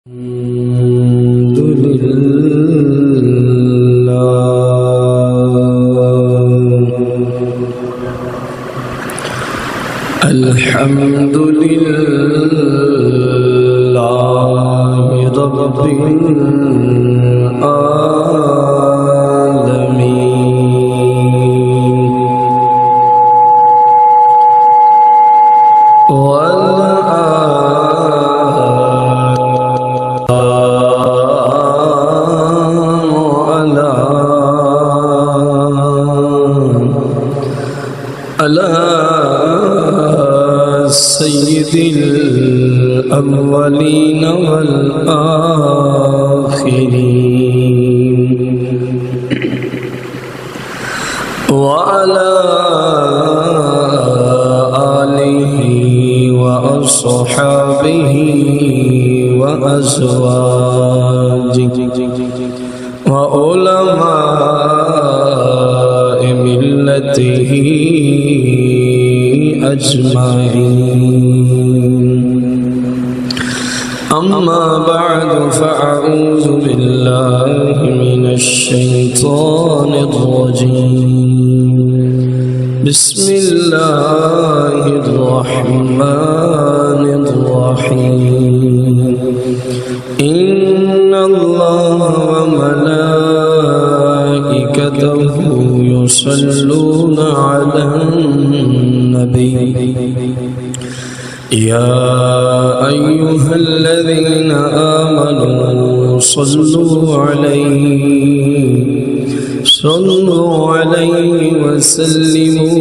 الحمد لله رب العالمين سيد الأولين والآخرين وعلى آله وأصحابه وأزواجه وعلماء ملته أجمعين. أما بعد فأعوذ بالله من الشيطان الرجيم. بسم الله الرحمن الرحيم. إن الله وملائكته يصلون على النبي يا أيها الذين آمنوا صلوا عليه وسلموا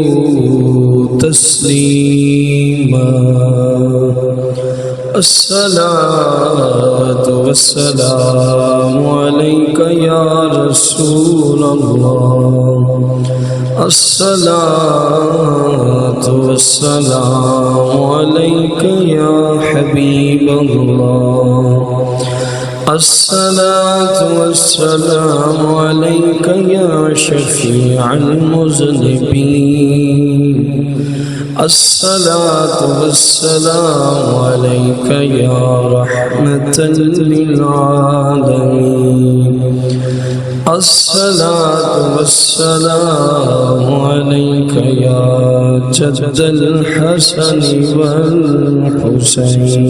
تسليما. الصلاة والسلام عليك يا رسول الله. الصلاة والسلام عليك يا حبيب الله. الصلاة والسلام عليك يا شفيع المذنبين. الصلاة والسلام عليك يا رحمة للعالمين. الصلاة والسلام عليك يا جد الحسن والحسين.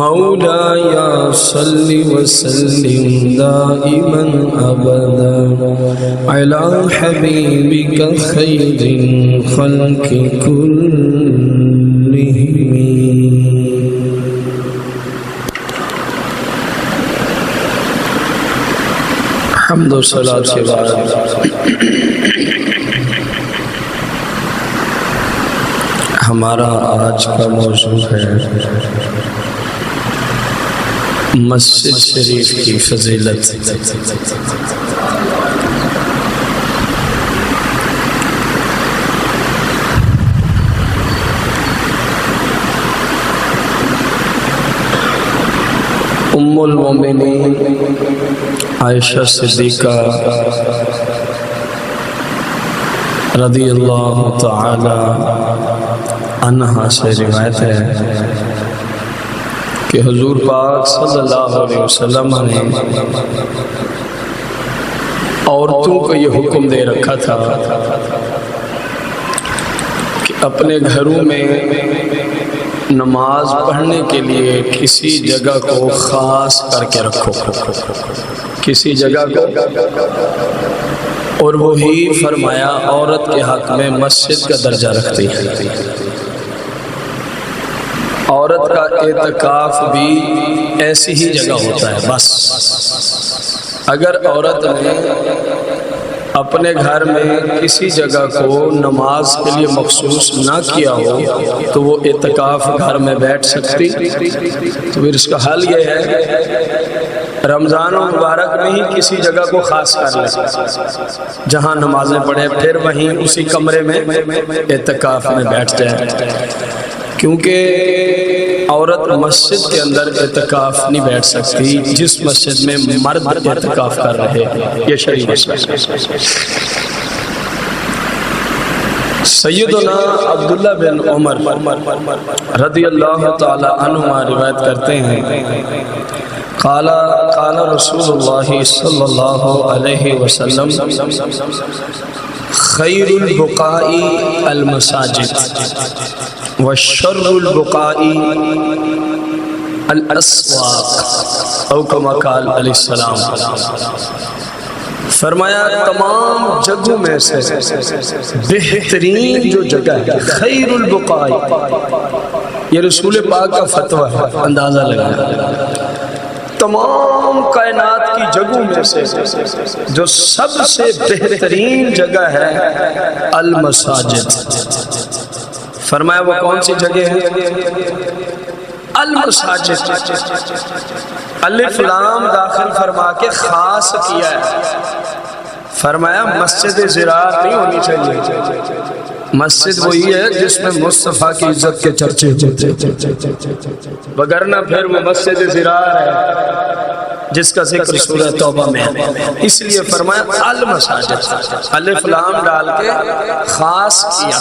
مولاي صل وسلم دائما أبدا على حبيبك خير الخلق كلهم. حمد و صلاۃ کے بعد ہمارا آج کا موضوع ہے مسجد شریف کی فضیلت. ام المومنین عائشہ صدیقہ رضی اللہ تعالی عنہا سے روایت ہے کہ حضور پاک صلی اللہ علیہ وسلم نے عورتوں کو یہ حکم دے رکھا تھا کہ اپنے گھروں میں نماز پڑھنے کے لیے کسی جگہ کو خاص کر کے رکھو، کسی جگہ کو. اور وہی فرمایا عورت کے حق میں مسجد کا درجہ رکھتی ہے. عورت کا اعتکاف بھی ایسی ہی جگہ ہوتا ہے. بس اگر عورت نے اپنے گھر میں کسی جگہ کو نماز کے لیے مخصوص نہ کیا ہو تو وہ اعتکاف گھر میں بیٹھ سکتی. تو پھر اس کا حل یہ ہے رمضان مبارک میں ہی کسی جگہ کو خاص کر لیں جہاں نمازیں پڑھیں، پھر وہیں اسی کمرے میں اعتکاف میں بیٹھ جائیں. کیونکہ عورت مسجد کے اندر اعتکاف نہیں بیٹھ سکتی جس مسجد میں مرد اعتکاف کر رہے ہیں. یہ شرعی مسئلہ ہے. سیدنا عبداللہ بن عمر رضی اللہ تعالی عنہما روایت کرتے ہیں قال رسول اللہ صلی اللہ علیہ وسلم خیر البقاء المساجد وشر البقاء الاسواق او کما قال علیہ السلام۔ فرمایا تمام جگہوں میں سے بہترین جو جگہ ہے خیر البقاء، یہ رسول پاک کا فتویٰ ہے، اندازہ لگانا، تمام کائنات کی جگہوں میں سے جو سب سے بہترین جگہ ہے المساجد۔ فرمایا وہ کون سی جگہ ہے؟ المساجد، الف لام داخل فرما کے خاص کیا ہے۔ فرمایا مسجد زرار نہیں ہونی چاہیے، مسجد وہی ہے جس میں مصطفیٰ کی عزت کے چرچے ہوتے، وگرنہ پھر وہ مسجد زرار ہے جس کا ذکر سورہ توبہ میں ہے۔ اس لیے فرمایا المساجد، الف لام ڈال کے خاص کیا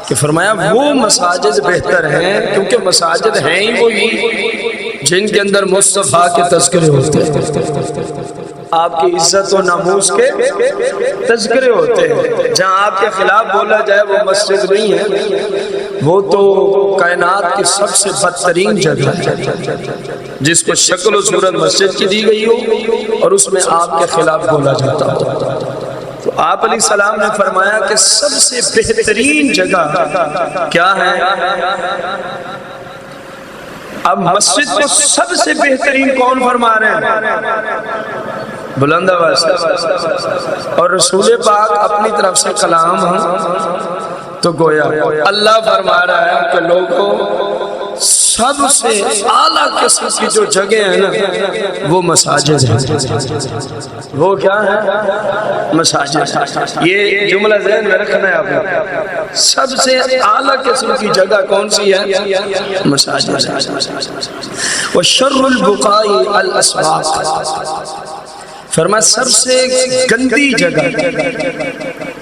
کہ فرمایا وہ مساجد بہتر ہیں، کیونکہ مساجد ہیں ہی وہی جن کے اندر مصطفیٰ کے تذکرے ہوتے ہیں، آپ کی عزت و ناموس کے تذکرے ہوتے ہیں۔ جہاں آپ کے خلاف بولا جائے وہ مسجد نہیں ہے، وہ تو کائنات کی سب سے بدترین جگہ ہے جس کو شکل و صورت مسجد کی دی گئی ہو اور اس میں آپ کے خلاف بولا جاتا ہو۔ تو آپ علیہ السلام نے فرمایا کہ سب سے بہترین جگہ کیا ہے؟ اب مسجد کو سب سے بہترین کون فرما رہے ہیں؟ بلند آواز اور رسول پاک اپنی طرف سے کلام ہم تو گویا اللہ فرما رہا ہے کہ لوگوں سب سے اعلیٰ قسم کی جو جگہ ہے نا وہ مساجد ہیں۔ وہ کیا ہے؟ مساجد۔ یہ جملہ ذہن میں رکھنا ہے آپ نے، سب سے اعلیٰ قسم کی جگہ کون سی ہے؟ مساجد۔ وشر البقاء الاسواق، فرمایا سب سے گندی جگہ،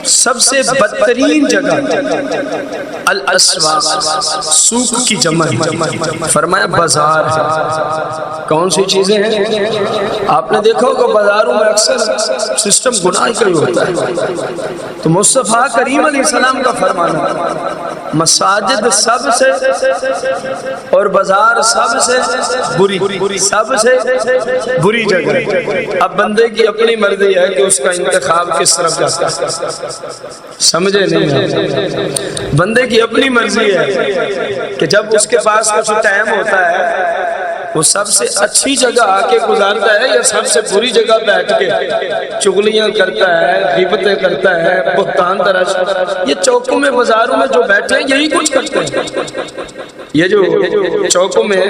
سب سے بدترین جگہ الاسواق، سوق کی جمع، فرمایا بازار ہے۔ کون سی چیزیں ہیں؟ آپ نے دیکھا ہوگا بازاروں میں اکثر سسٹم گناہ کا ہی ہوتا ہے، تو مصطفیٰ کریم علیہ السلام کا فرمانا مساجد سب سے اور بازار سب سے بری، سب سے بری جگہ۔ اب بندے کی اپنی مرضی ہے کہ اس کا انتخاب کس طرف جاتا ہے، سمجھے نہیں؟ بندے کی اپنی مرضی ہے کہ جب اس کے پاس کچھ ٹائم ہوتا ہے وہ سب سے اچھی جگہ آ کے گزارتا ہے یا سب سے بری جگہ بیٹھ کے چغلیاں کرتا ہے، غیبتیں کرتا ہے، بہتان تراش۔ یہ چوکوں میں بازاروں میں جو بیٹھے ہیں یہی کچھ کرتے ہیں۔ یہ جو چوکوں میں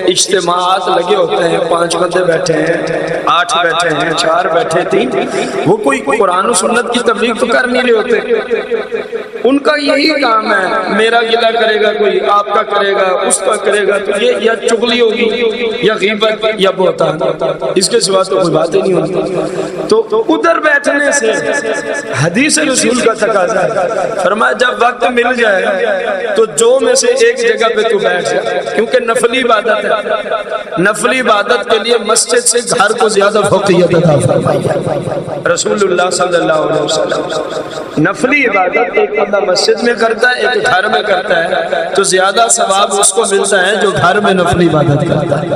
اجتماعات لگے ہوتے ہیں، 5 بندے بیٹھے ہیں، 8 بیٹھے ہیں، 4 بیٹھے 3، وہ کوئی قرآن و سنت کی تبلیغ تو کر نہیں رہے ہوتے، ان کا یہی کام ہے میرا گلہ کرے گا کوئی، آپ کا کرے گا، اس کا کرے گا، تو یہ یا چغلی ہوگی یا غیبت یا بہتان، اس کے سوا تو کوئی بات ہی نہیں ہوتی۔ تو ادھر بیٹھنے سے حدیث رسول کا تقاضا ہے، فرمایا جب وقت مل جائے تو جو میں سے ایک جگہ پہ تو بیٹھ جائے، کیونکہ نفلی عبادت ہے، نفلی عبادت کے لیے مسجد سے گھر کو زیادہ فوقیت عطا فرمائی رسول اللہ صلی اللہ علیہ وسلم۔ نفلی عبادت ایک بندہ مسجد میں کرتا ہے، ایک گھر میں کرتا ہے، تو زیادہ ثواب اس کو ملتا ہے جو گھر میں نفلی عبادت کرتا ہے،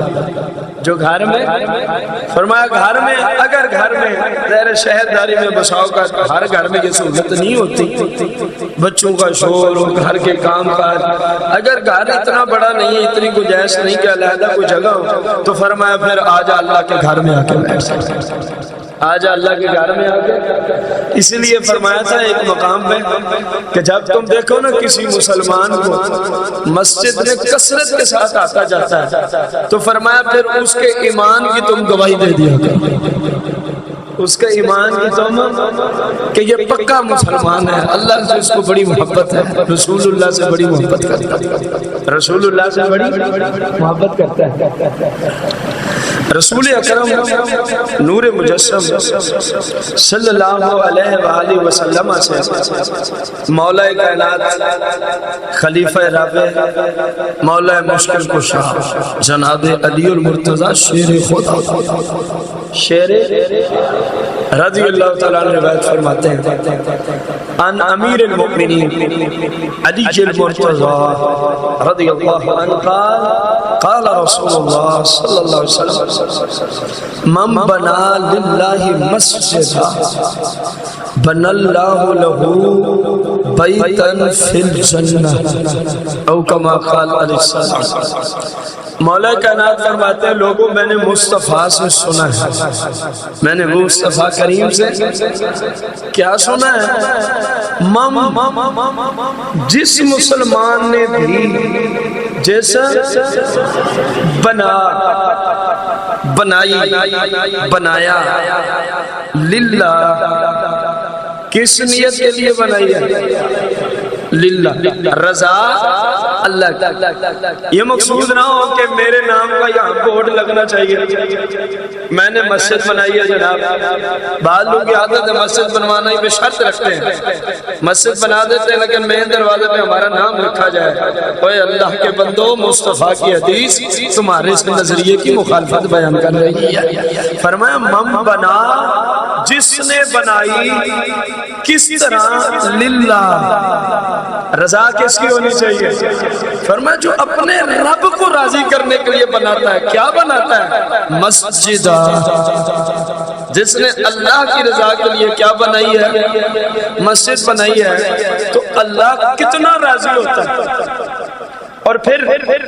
جو گھر میں۔ فرمایا گھر میں، اگر گھر میں غیر شہرداری میں بساؤ کا ہر گھر میں یہ سہولت نہیں ہوتی، بچوں کا شور، گھر کے کام کاج، اگر گھر اتنا بڑا نہیں ہے، اتنی گنجائش نہیں کہ علیحدہ کوئی جگہ ہو، تو فرمایا پھر آجا اللہ کے گھر میں آ کے بیٹھ سکتے، آجا اللہ کے گھر میں آ کے۔ اسی لیے فرمایا تھا ایک مقام پہ کہ جب تم دیکھو نا کسی مسلمان کو مسجد میں کثرت کے ساتھ آتا جاتا ہے تو فرمایا پھر اس کے ایمان کی تم گواہی دے دیا کرو، اس کے ایمان کی تم کہ یہ پکا مسلمان ہے، اللہ سے اس کو بڑی محبت ہے، رسول اللہ سے بڑی محبت کرتا ہے، رسول اللہ سے بڑی محبت کرتا ہے۔ رسول اکرم نور مجسم صلی اللہ علیہ وآلہ وسلم سے مولا کائنات خلیفہ رابع مولا مشکل کشا جناب علی المرتضی شیر خدا شیر رضی اللہ تعالیٰ عنہ روایت فرماتے ہیں ان امیر المؤمنین علی المرتضی رضی اللہ عنہ قال رسول اللہ صلی اللہ علیہ وسلم من بنا للہ مسجدا بنا اللہ له بیتا فی الجنہ او کما قال علیہ السلام۔ مولا کائنات فرماتے ہیں لوگوں میں نے مصطفیٰ سے سنا ہے، میں نے مصطفیٰ کریم سے کیا سنا ہے؟ جس مسلمان نے بھی جیسا بنایا للہ، کس نیت کے لیے بنائی ہے؟ للہ، رضا اللہ۔ یہ مقصود نہ ہو کہ میرے نام کا یہاں بورڈ لگنا چاہیے، میں نے مسجد بنائی ہے جناب، بعض لوگ عادت ہے مسجد بنوانا ہی پہ شرط رکھتے ہیں، مسجد بنا دیتے ہیں لیکن مین دروازے پہ ہمارا نام لکھا جائے۔ اوے اللہ کے بندو، مصطفیٰ کی حدیث تمہارے اس نظریے کی مخالفت بیان کر رہی ہے۔ فرمایا من بنا، جس نے بنائی، کس طرح؟ للہ، رضا کس کی ہونی چاہیے؟ فرمایا جو اپنے رب کو راضی کرنے کے لیے بناتا ہے، کیا بناتا ہے؟ مسجد۔ جس نے اللہ کی رضا کے لیے کیا بنائی ہے؟ مسجد بنائی ہے، تو اللہ کتنا راضی ہوتا ہے۔ اور پھر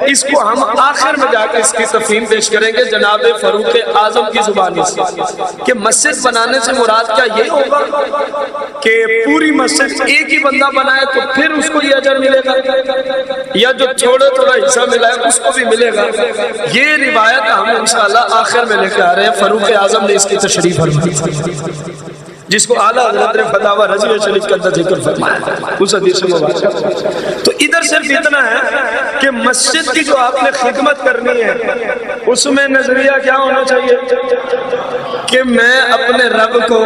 اس کو ہم آخر میں جا کے اس کی تفہیم پیش کریں گے جناب فاروق اعظم کی زبانی سے، کہ مسجد بنانے سے مراد کیا یہ ہوگا کہ پوری مسجد ایک ہی بندہ بنائے تو پھر اس کو یہ اجر ملے گا، یا جو تھوڑا حصہ ملا ہے اس کو بھی ملے گا؟ یہ روایت ہم انشاءاللہ آخر میں لے کے آ رہے ہیں۔ فاروق اعظم نے اس کی تشریح فرمائی، جس کو اعلیٰ حضرت نے فتاوی رضویہ شریف کے اندر ذکر فرمایا اس حدیث مبارک۔ تو ادھر صرف اتنا ہے کہ مسجد کی جو آپ نے خدمت کرنی ہے اس میں نظریہ کیا ہونا چاہیے کہ میں اپنے رب کو،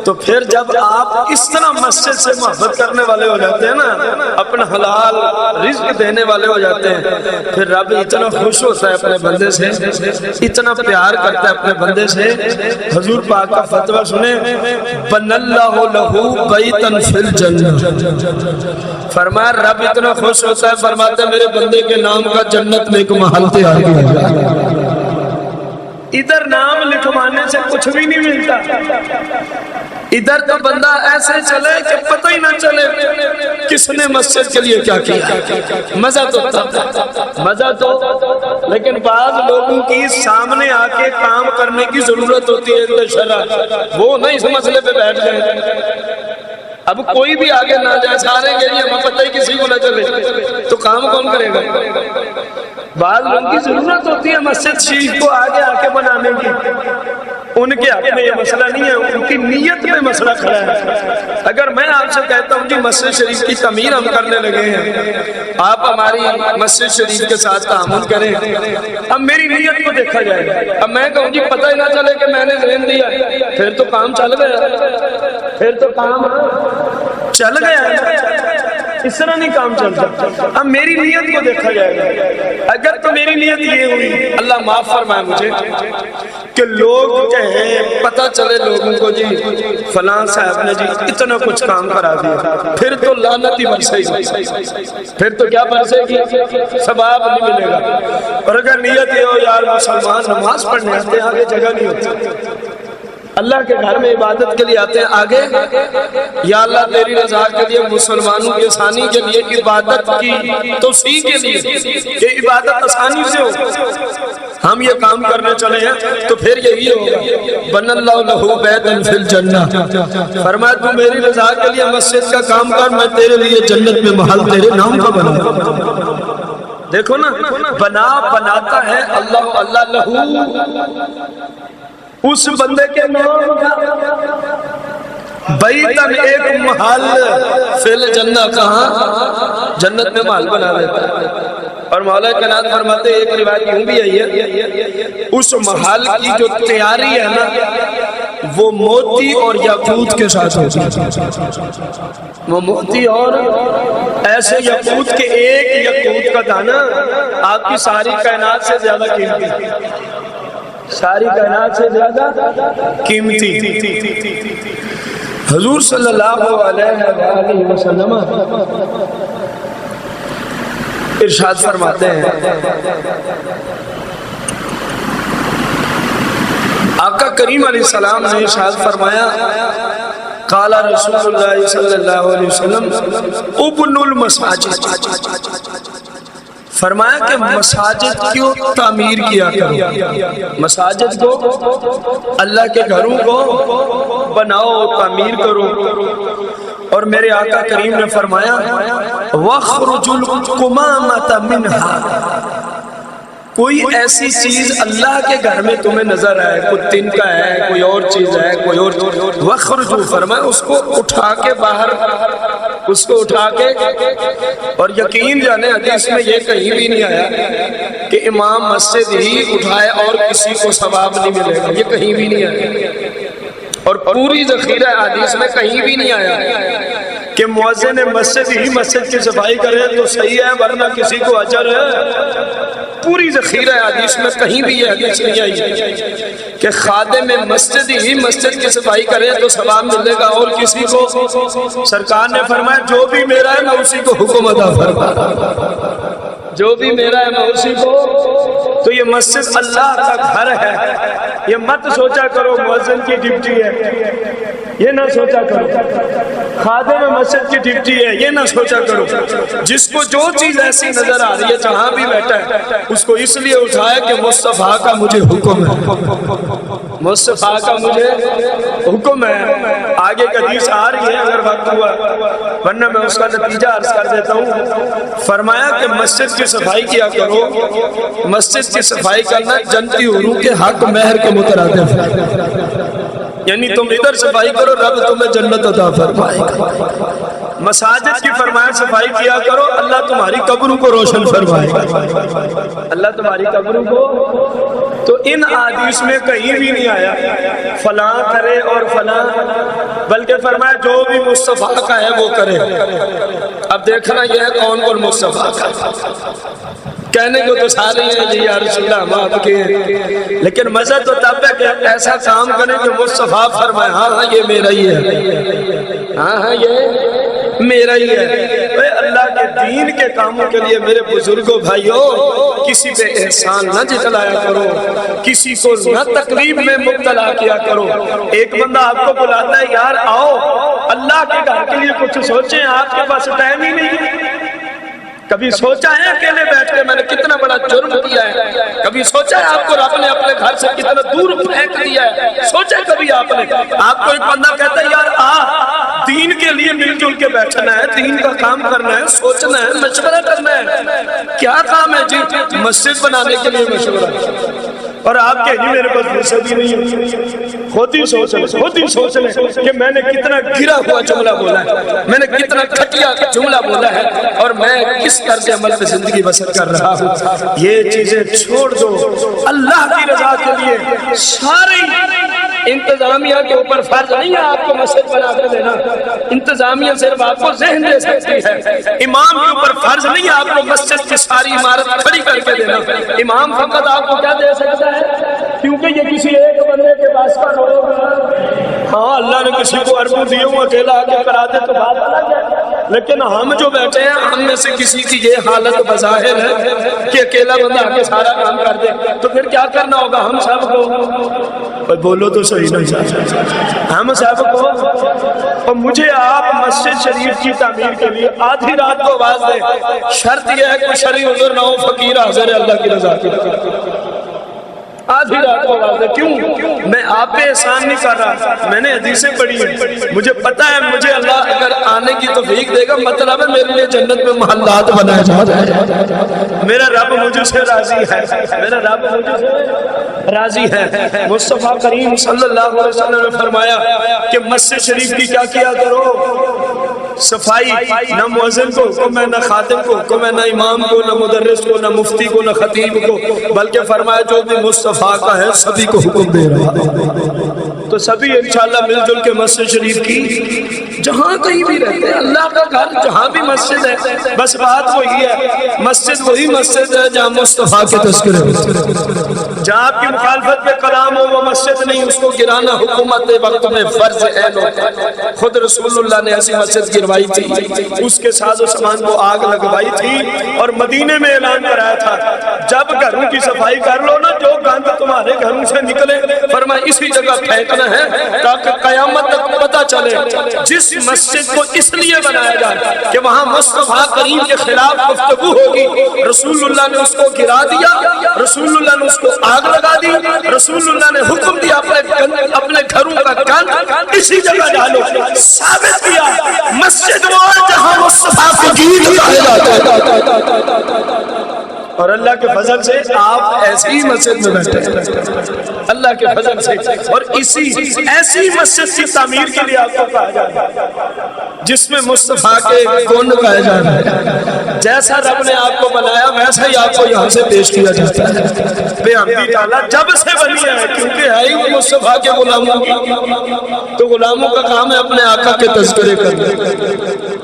تو پھر جب آپ اس طرح مسجد سے محبت کرنے والے ہو جاتے ہیں نا، اپنا حلال رزق دینے والے ہو جاتے ہیں، پھر رب اتنا خوش ہوتا ہے اپنے بندے سے، اتنا پیار کرتا ہے اپنے بندے سے۔ حضور پاک کا فتویٰ سنیں، بن اللہ لہ بیتا فی الجنہ، فرمایا رب اتنا خوش ہوتا ہے، فرماتا ہے میرے بندے کے نام کا جنت میں ایک محل تیار کیا جائے۔ ادھر نام لکھوانے سے کچھ بھی نہیں ملتا، ادھر تو بندہ ایسے چلے کہ پتہ ہی نہ چلے کس نے مسجد کے لیے کیا کیا۔ مزہ تو لیکن بعض لوگوں کی سامنے آ کے کام کرنے کی ضرورت ہوتی ہے، وہ نہیں اس مسئلے پہ بیٹھ جائے۔ اب کوئی بھی آگے نہ جائے، سارے کے لیے ہمیں پتہ ہی کسی کو نہ چلے تو کام کون کرے گا؟ بعض لوگوں کی ضرورت ہوتی ہے مسجد شریف کو آگے آ کے بنانے کی، ان کے حق میں یہ مسئلہ نہیں ہے، ان کی نیت میں مسئلہ کھڑا ہے۔ اگر میں آپ سے کہتا ہوں کہ مسجد شریف کی تعمیر ہم کرنے لگے ہیں، آپ ہماری مسجد شریف کے ساتھ تعامل کریں، اب میری نیت کو دیکھا جائے گا۔ اب میں کہوں گی پتہ ہی نہ چلے کہ میں نے ذہن دیا، پھر تو کام چل گیا، پھر تو کام چل گیا، اس طرح نہیں کام چلتا۔ اب میری نیت کو دیکھا جائے گا۔ اگر تو میری نیت یہ ہوئی، اللہ معاف فرمائے مجھے، کہ لوگ کہیں پتہ چلے لوگوں کو جی فلاں صاحب نے جی اتنا کچھ کام کرا دیا، پھر تو لعنت ہی برسے گی، پھر تو کیا برسے گی؟ ثواب نہیں ملے گا۔ اور اگر نیت یہ ہو یار مسلمان نماز پڑھنے آتے ہیں، آگے جگہ نہیں ہوتی، اللہ کے گھر میں عبادت کے لیے آتے ہیں، آگے یا اللہ تیری رضا کے لیے، مسلمانوں کی آسانی کے لیے، عبادت کی توسیع کے لیے کہ عبادت آسانی سے ہو، ہم یہ کام کرنے چلے ہیں، تو پھر یہی ہوگا بن اللہ لہ بیتا فی الجنہ، فرمایا تو میری رضا کے لیے مسجد کا کام کر، میں تیرے لیے جنت میں محل تیرے نام کا بنا۔ دیکھو نا، بناتا ہے اللہ لہ، اس بندے کے نام کا بیتن ایک محل فی الجنہ، کہاں؟ جنت میں محل بنا دیتا ہے۔ اور مولا کائنات فرماتے ایک روایت یوں بھی آئی ہے اس محل کی جو تیاری ہے نا وہ موتی اور یاقوت کے ساتھ ہوتی ہے، وہ موتی اور ایسے یاقوت کے ایک یاقوت کا دانہ آپ کی ساری کائنات سے زیادہ قیمتی، ساری کائنات سے زیادہ قیمتی۔ حضور صلی اللہ علیہ وآلہ وسلم ارشاد فرماتے ہیں، آقا کریم علیہ السلام نے ارشاد فرمایا قال رسول اللہ صلی اللہ علیہ وسلم ابن المساجد، فرمایا کہ مساجد کیوں تعمیر کیا کرو، مساجد کو اللہ کے گھروں کو بناؤ تعمیر کرو۔ اور میرے آقا کریم نے فرمایا وَخْرُجُ الْقُمَامَةَ مِنْهَا، کوئی ایسی چیز اللہ کے گھر میں تمہیں نظر آئے، کوئی تن کا ہے، کوئی اور چیز ہے، کوئی اور وَخْرُجُ، فرمایا اس کو اٹھا کے باہر، اس کو اٹھا کے، اور یقین جانے حدیث میں یہ کہیں بھی نہیں آیا کہ امام مسجد ہی اٹھائے اور کسی کو ثواب نہیں ملے گا، یہ کہیں بھی نہیں آیا، اور پوری ذخیرہ حدیث میں کہیں بھی نہیں آیا کہ مؤذن مسجد ہی مسجد کی صفائی کرے تو صحیح ہے ورنہ کسی کو اجر ہے۔ پوری ذخیرہ حدیث میں کہیں بھی یہ حدیث نہیں آئی کہ خادم مسجد ہی مسجد کی صفائی کرے تو ثواب ملے گا اور کسی کو۔ سرکار نے فرمایا جو بھی میرا ہے میں اسی کو حکم ادا فرماتا، جو بھی میرا ہے میں اسی کو۔ تو یہ مسجد اللہ کا گھر ہے، یہ مت سوچا کرو مؤذن کی ڈیوٹی ہے، یہ نہ سوچا کرو خادم مسجد کی ڈیوٹی ہے، یہ نہ سوچا کرو۔ جس کو جو چیز ایسی نظر آ رہی ہے جہاں بھی بیٹھا ہے اس کو اس لیے اٹھائے کہ مصطفیٰ کا مجھے حکم ہے، مصطفیٰ کا مجھے حکم ہے۔ آگے حدیث آ رہی ہے اگر وقت ہوا، ورنہ میں اس کا نتیجہ عرض کر دیتا ہوں۔ فرمایا کہ مسجد کی صفائی کیا کرو، مسجد کی صفائی کرنا جنتی حوروں کے حق مہر کے مترادف ہے، یعنی تم ادھر صفائی کرو رب تمہیں جنت عطا فرمائے گا۔ مساجد کی فرمایا صفائی کیا کرو اللہ تمہاری قبروں کو روشن فرمائے گا، اللہ تمہاری قبروں کو۔ تو ان حدیث میں کہیں بھی نہیں آیا فلاں کرے اور فلاں، بلکہ فرمایا جو بھی مصطفیٰ کا ہے وہ کرے۔ اب دیکھنا یہ ہے کون کون مصطفیٰ کا، کہنے کو تو سارے ہیں جی یا رسول اللہ ہم آپ کے ہیں، لیکن مزہ تو تب ہے کہ ایسا کام کریں کہ مصطفیٰ فرمائے ہاں ہاں یہ میرا ہی ہے، ہاں ہاں یہ میرا ہی ہے۔ اے اللہ کے دین کے کاموں کے لیے میرے بزرگوں بھائیوں کسی پہ احسان نہ جتلایا کرو، کسی کو نہ تقریب میں مبتلا کیا کرو۔ ایک بندہ آپ کو بلاتا ہے یار آؤ اللہ کے گھر کے لیے کچھ سوچیں، آپ کے پاس ٹائم ہی نہیں۔ کبھی سوچا ہے اکیلے بیٹھ کے میں نے کتنا بڑا جرم کیا ہے؟ کبھی سوچا ہے آپ کو رب نے اپنے گھر سے کتنا دور پھینک دیا ہے؟ سوچا کبھی آپ نے؟ آپ کو ایک بندہ کہتا ہے یار آ دین کے لیے مل جل کے بیٹھنا ہے، دین کا کام کرنا ہے، سوچنا ہے، مشورہ کرنا ہے۔ کیا کام ہے جی؟ مسجد بنانے کے لیے مشورہ، اور آپ کہ جی میرے پاس فرصت ہی نہیں ہے۔ خود ہی سوچ لیں، خود ہی سوچ لیں کہ میں نے کتنا گرا ہوا جملہ بولا ہے، میں نے کتنا گھٹیا جملہ بولا ہے، اور میں کس طرز عمل پہ زندگی بسر کر رہا ہوں۔ یہ چیزیں چھوڑ دو اللہ کی رضا کے لیے۔ ساری انتظامیہ کے اوپر فرض نہیں ہے آپ کو مسجد بنا کے دینا، انتظامیہ صرف آپ کو ذہن دے سکتی ہے۔ امام کے اوپر فرض نہیں ہے آپ کو مسجد کی ساری عمارت کھڑی کر کے دینا، امام فقط آپ کو کیا دے سکتا ہے؟ کیونکہ یہ کسی ایک بندے کے پاس کا ہوگا۔ ہاں اللہ نے کسی کو اربوں دیے ہوں اکیلا آ کے کرا دے تو بات الگ ہے، لیکن ہم جو بیٹھے ہیں ہم میں سے کسی کی یہ حالت بظاہر ہے کہ اکیلا بندہ آ کے سارا کام کر دے، تو پھر کیا کرنا ہوگا ہم سب کو؟ بولو تو صحیح نہیں، ہم سب کو۔ اور مجھے آپ مسجد شریف کی تعمیر کے لیے آدھی رات کو آواز دیں، شرط یہ ہے کہ شرعی عذر نہ ہو، فقیر حاضر ہے اللہ کی رضا کے لیے۔ آدھی رات کو آواز ہے، کیوں؟ میں آپ پہ احسان نہیں کر رہا، میں نے حدیثیں پڑھی ہیں، مجھے پتا ہے مجھے اللہ اگر آنے کی توفیق دے گا مطلب ہے میرے لیے جنت میں محلات بنائے جا رہے ہیں، میرا رب مجھے سے راضی ہے، میرا رب مجھے سے راضی ہے۔ مصطفیٰ کریم صلی اللہ علیہ وسلم نے فرمایا کہ مسجد شریف کی کیا کیا کرو؟ صفائی نہ مؤذن کو حکم ہے، نہ خادم کو حکم ہے، نہ امام کو، نہ مدرس کو، نہ مفتی کو، نہ خطیب کو، بلکہ فرمایا جو بھی مصطفیٰ کا ہے سبھی کو حکم دے رہا ہے۔ تو سبھی انشاءاللہ مل جل کے مسجد شریف کی جہاں کہیں بھی رہتے ہیں، اللہ کا گھر جہاں بھی مسجد ہے، بس بات وہی ہے، مسجد وہی مسجد ہے جہاں مصطفیٰ کے تذکرے ہوتے ہیں۔ جہاں آپ کی مخالفت پہ کلام ہو وہ مسجد نہیں، اس کو گرانا حکومت وقت میں فرض عین ہوتا ہے۔ خود رسول اللہ نے ایسی مسجد گروائی تھی، اس کے ساز و سامان کو آگ لگوائی تھی اور مدینے میں اعلان کرایا تھا جب گھروں کی صفائی کر لو نا، جو گند تمہارے گھروں سے نکلے فرمایا اسی جگہ پھینکنا ہے تاکہ قیامت تک پتہ چلے جس مسجد کو اس لیے بنایا جائے کہ وہاں مصطفیٰ کریم کے خلاف گفتگو ہوگی، رسول اللہ نے اس کو گرا دیا، رسول اللہ نے اس کو آگ لگا دی، رسول اللہ نے حکم دیا اپنے گھروں کا گند اسی جگہ ڈالو، ثابت کیا مسجد وہ ہے جہاں مصطفیٰ کے گیت گائے جاتے ہیں۔ اور اللہ کے فضل سے آپ ایسی مسجد میں بیٹھے ہیں، اللہ کے فضل سے، اور ایسی مسجد کی تعمیر کے لیے آپ کو کہا جاتا ہے جس میں مصطفیٰ کے گن گائے جا رہے ہیں۔ جیسا رب نے آپ کو بنایا ویسا ہی آپ کو یہاں سے پیش کیا جاتا ہے۔ بے حمدی تعالیٰ جب سے بنی ہے کیونکہ ہے ہی مصطفیٰ کے غلاموں کی، تو غلاموں کا کام ہے اپنے آقا کے تذکرے کرنا،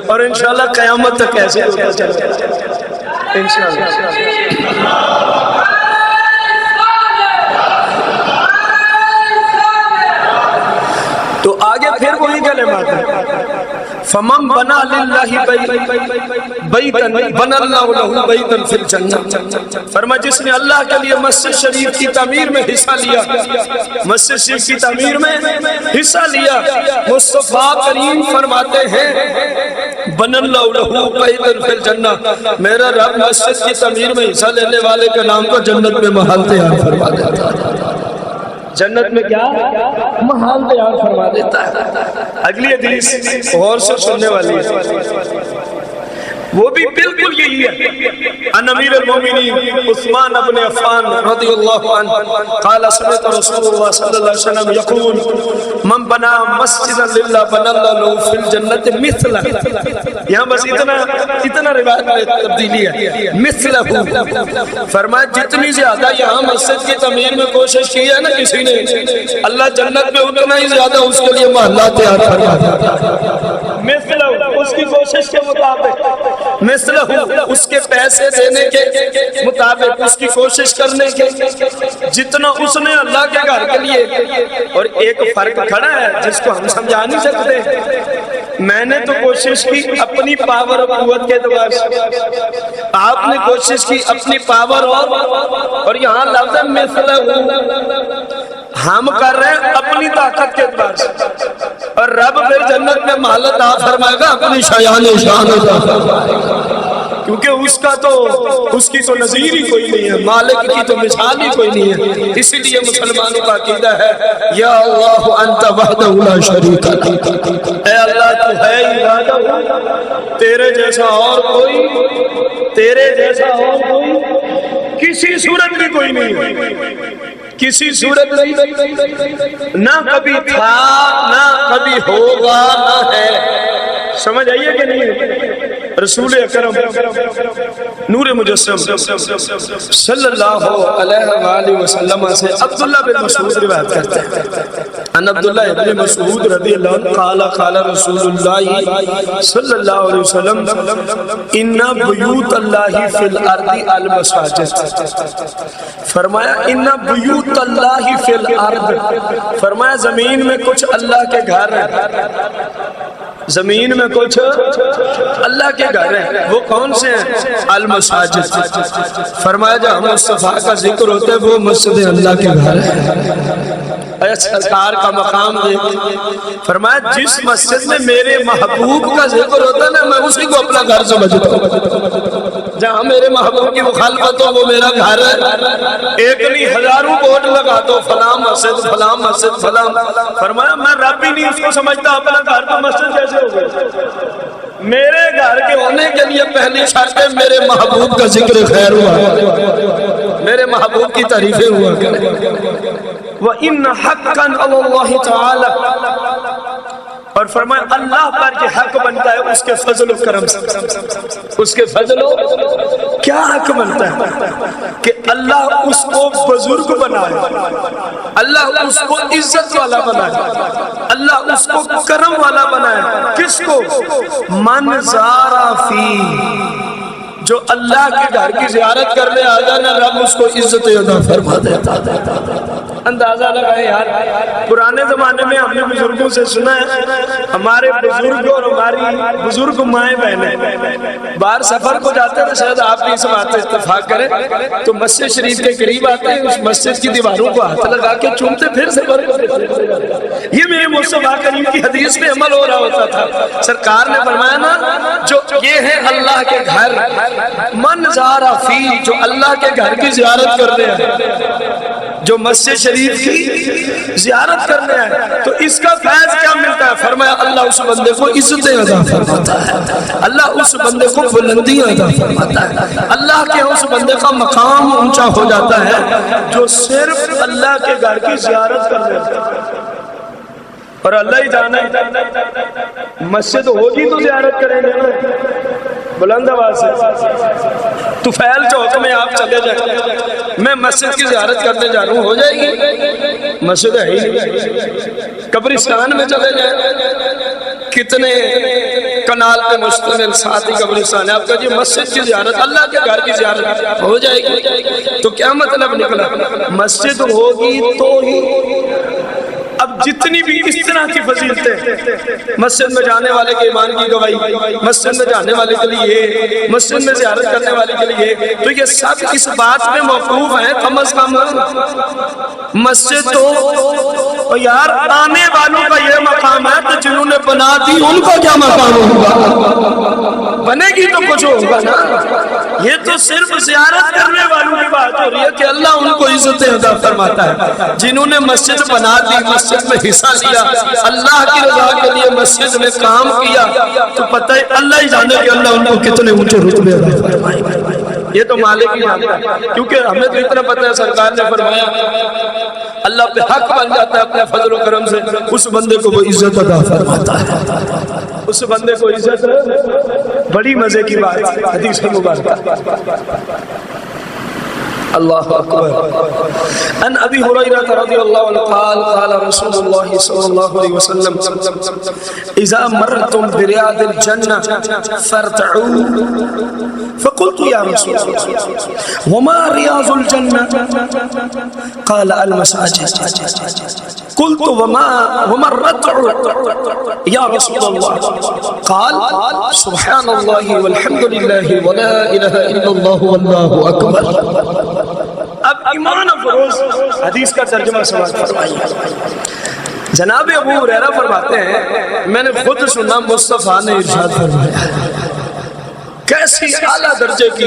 اور انشاءاللہ قیامت تک ایسے ہوتا چلے انشاءاللہ۔ تو آگے پھر وہی کلمات ہے، فمن بنا للہ بیتن بنا اللہ لہ بیتن فی الجنہ، فرمایا جس نے اللہ کے لیے مسجد شریف کی تعمیر میں حصہ لیا، مسجد شریف کی تعمیر میں حصہ لیا، مصطفیٰ کریم فرماتے ہیں بنا اللہ لہ بیتن فی الجنہ، میرا رب مسجد کی تعمیر میں حصہ لینے والے کے نام کو جنت میں محل تیار فرما دیتا ہے۔ جنت میں کیا محل تیار فرما دیتا ہے۔ اگلی حدیث غور سے سننے والی ہے، وہ بھی بالکل یہی ہے۔ ان امیر المومنین عثمان بن عفان رضی اللہ عنہ قال سمعت رسول اللہ صلی اللہ علیہ وسلم یقول من بنا مسجدا للہ بنا اللہ له فی الجنت مثلہ، یہاں بس اتنا روایت میں تبدیلی ہے، مثلہ، فرمایا جتنی زیادہ یہاں مسجد کی تعمیر میں کوشش کی ہے نا کسی نے، اللہ جنت میں اتنا ہی زیادہ اس کے لیے محلہ تیار فرما دیتا ہے۔ مثلہ، اس کی کوشش کے مطابق، مثلہ اس کے پیسے دینے کے مطابق، اس کی کوشش کرنے کے جتنا اس نے اللہ کے گھر کے لیے۔ اور ایک فرق کھڑا ہے جس کو ہم سمجھا نہیں سکتے، میں نے تو کوشش کی اپنی پاور اور قوت کے اعتبار سے، آپ نے کوشش کی اپنی پاور اور یہاں لفظ مثلہ ہم کر رہے ہیں اپنی طاقت کے اعتبار سے، اور رب پھر جنت میں محل عطا فرمائے گا اپنی شایان شان عطا فرمائے گا، کیونکہ اس کی تو نظیر ہی کوئی نہیں ہے، مالک کی تو مثال ہی کوئی نہیں ہے۔ اسی لیے مسلمانوں کا عقیدہ ہے یا اللہ انت وحدہ لا شریک لک، اے اللہ تو ہے ہی وحدہ، تیرے جیسا اور کوئی، تیرے جیسا اور کوئی کسی صورت میں کوئی نہیں ہے، کسی صورت نہیں، نہ کبھی تھا نہ کبھی ہوگا نہ ہے۔ سمجھ آئیے کہ نہیں؟ رسول اکرم نور مجسم صلی اللہ علیہ وآلہ وسلم سے عبداللہ بن مسعود روایت کرتے ہیں، ان عبداللہ ابن مسعود رضی اللہ عنہ قال قال رسول اللہ صلی اللہ علیہ وسلم ان بیوت اللہ فی الارض المساجد، فرمایا ان بیوت اللہ فی الارض، فرمایا زمین میں کچھ اللہ کے گھر ہیں، زمین میں کچھ اللہ کے گھر ہیں، وہ کون سے ہیں؟ المساجد، فرمایا جہاں مصطفیٰ کا ذکر ہوتا ہے وہ مسجد اللہ کے گھر ہے۔ سرکار کا مقام دیکھ، فرمایا جس مسجد میں میرے محبوب کا ذکر ہوتا ہے نا میں اسی کو اپنا گھر سمجھتا ہوں، جہاں میرے محبوب کی مخالفت ہو وہ میرا گھر ہے، ایک نہیں ہزاروں بورڈ لگا دو فلاں مسجد فلاں مسجد فلاں، فرمایا میں رب ہی نہیں اس کو سمجھتا اپنا گھر تو مسجد کیسے ہو گئی؟ میرے گھر کے ہونے کے لیے پہلی شرط ہے میرے محبوب کا ذکر خیر ہوا، میرے محبوب کی تعریفیں ہوا کریں۔ وَإِنَّ حَقًّا عَلَى اللَّهِ تَعَالَى اور فرمایا اللہ پر یہ حق بنتا ہے اس کے فضل و کرم سے، اس کے فضل و کیا حق بنتا ہے کہ اللہ اس کو بزرگ بنائے، اللہ اس کو عزت والا بنائے، اللہ اس کو کرم والا بنائے۔ کس کو؟ من زارا فی، جو اللہ کے گھر کی زیارت کرنے آ جانا رب اس کو عزت عطا فرما دیتا۔ اندازہ لگائے یار، پرانے زمانے میں ہم نے بزرگوں سے سنا ہے، ہمارے بزرگ اور ہماری بزرگ مائیں بہنیں باہر سفر کو جاتے ہیں، شاید آپ بھی اس بات سے اتفاق کریں، تو مسجد شریف کے قریب آتے ہیں، اس مسجد کی دیواروں کو ہاتھ لگا کے چومتے پھر سفر کو۔ یہ میرے مصطفیٰ کریم کی حدیث پہ عمل ہو رہا ہوتا تھا۔ سرکار نے فرمایا نا، جو یہ ہے اللہ کے گھر، من زارا فی، جو اللہ کے گھر کی زیارت کرنے ہیں، جو مسجد شریف کی زیارت کرنے ہیں، تو اس کا فیض کیا ملتا ہے؟ فرمایا اللہ اس بندے کو عزت عطا فرماتا ہے، اللہ اس بندے کو بلندیاں عطا فرماتا ہے، اللہ کے اس بندے کا مقام اونچا ہو جاتا ہے جو صرف اللہ کے گھر کی زیارت کر لیتا ہے۔ اور اللہ ہی جانا ہے، مسجد ہوگی تو زیارت کریں گے نا، بلند آواز سے۔ طفیل چوک میں آپ چلے جائیں، میں مسجد کی زیارت کرنے جا رہا ہوں، ہو جائے گی؟ مسجد ہے ہی۔ قبرستان میں چلے جائیں، کتنے کنال پہ مشتمل ساتھی قبرستان ہے، آپ کا جی مسجد کی زیارت، اللہ کے گھر کی زیارت ہو جائے گی؟ تو کیا مطلب نکلا؟ مسجد ہوگی تو ہی۔ اب جتنی بھی اس طرح کی فضیلتیں، مسجد میں جانے والے کے ایمان کی گواہی، مسجد میں جانے والے کے لیے، مسجد میں زیارت کرنے والے کے لیے، تو یہ سب اس بات میں موقوف ہیں کم از کم مسجد تو یار آنے والوں کا یہ مقام ہے، تو جنہوں نے بنا دی ان کا کیا مقام ہوگا؟ بنے گی تو کچھ ہوگا نا۔ یہ تو صرف زیارت کرنے والوں کی بات ہو رہی ہے کہ اللہ ان کو عزت عطا فرماتا ہے۔ جنہوں نے مسجد بنا دی، مسجد میں حصہ لیا، اللہ کی رضا کے لیے مسجد میں کام کیا، تو پتہ ہے اللہ ہی جانے کہ اللہ ان کو کتنے اونچے رتبے عطا فرمائے۔ یہ تو مالک ہی جانتا ہے، کیونکہ ہمیں تو اتنا پتہ ہے سرکار نے فرمایا اللہ پہ حق بن جاتا ہے اپنے فضل و کرم سے، اس بندے کو وہ عزت عطا فرماتا ہے، اس بندے کو عزت۔ بڑی مزے کی بات حدیث مبارکہ۔ اللہ اکبر۔ ان ابی ہریرہ رضی اللہ عنہ قال قال رسول اللہ صلی اللہ علیہ وسلم اذا مرتم بریاض الجنہ فارتعوا، فقلت یا رسول اللہ وما ریاض الجنہ؟ قال المساجد، قلت وما الرتع یا رسول اللہ؟ قال سبحان اللہ والحمد للہ ولا الہ الا اللہ واللہ اکبر۔ اب ایمان افروز حدیث کا ترجمہ سمجھ فرمائیے۔ جناب ابو ہریرہ فرماتے ہیں میں نے خود سنا مصطفیٰ نے ارشاد فرمایا، کیسی اعلیٰ درجے کی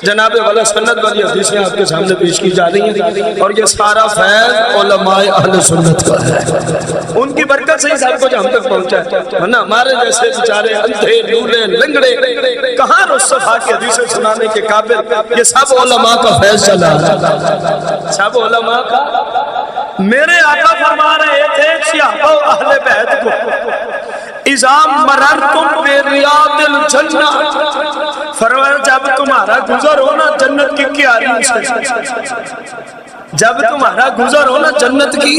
جناب والا سنت والی حدیثیں آپ کے سامنے پیش کی جا رہی ہیں، اور یہ سارا فیض علماء اہل سنت کا ہے، ان کی برکت سے ہی سب کچھ ہم تک پہنچا ہے نا۔ ہمارے جیسے بیچارے اندھے لولے لنگڑے کہاں مصطفیٰ کی حدیثیں سنانے کے قابل؟ یہ سب علماء کا فیض چلا ہے، سب علماء کا۔ میرے آقا فرما رہے تھے صحابہ و اہل بیت کو، اذا مررتم بریاض الجنہ، فرمایا جب تمہارا گزر ہو نا جنت کی کیاریوں سے، جب تمہارا گزر ہو نا جنت کی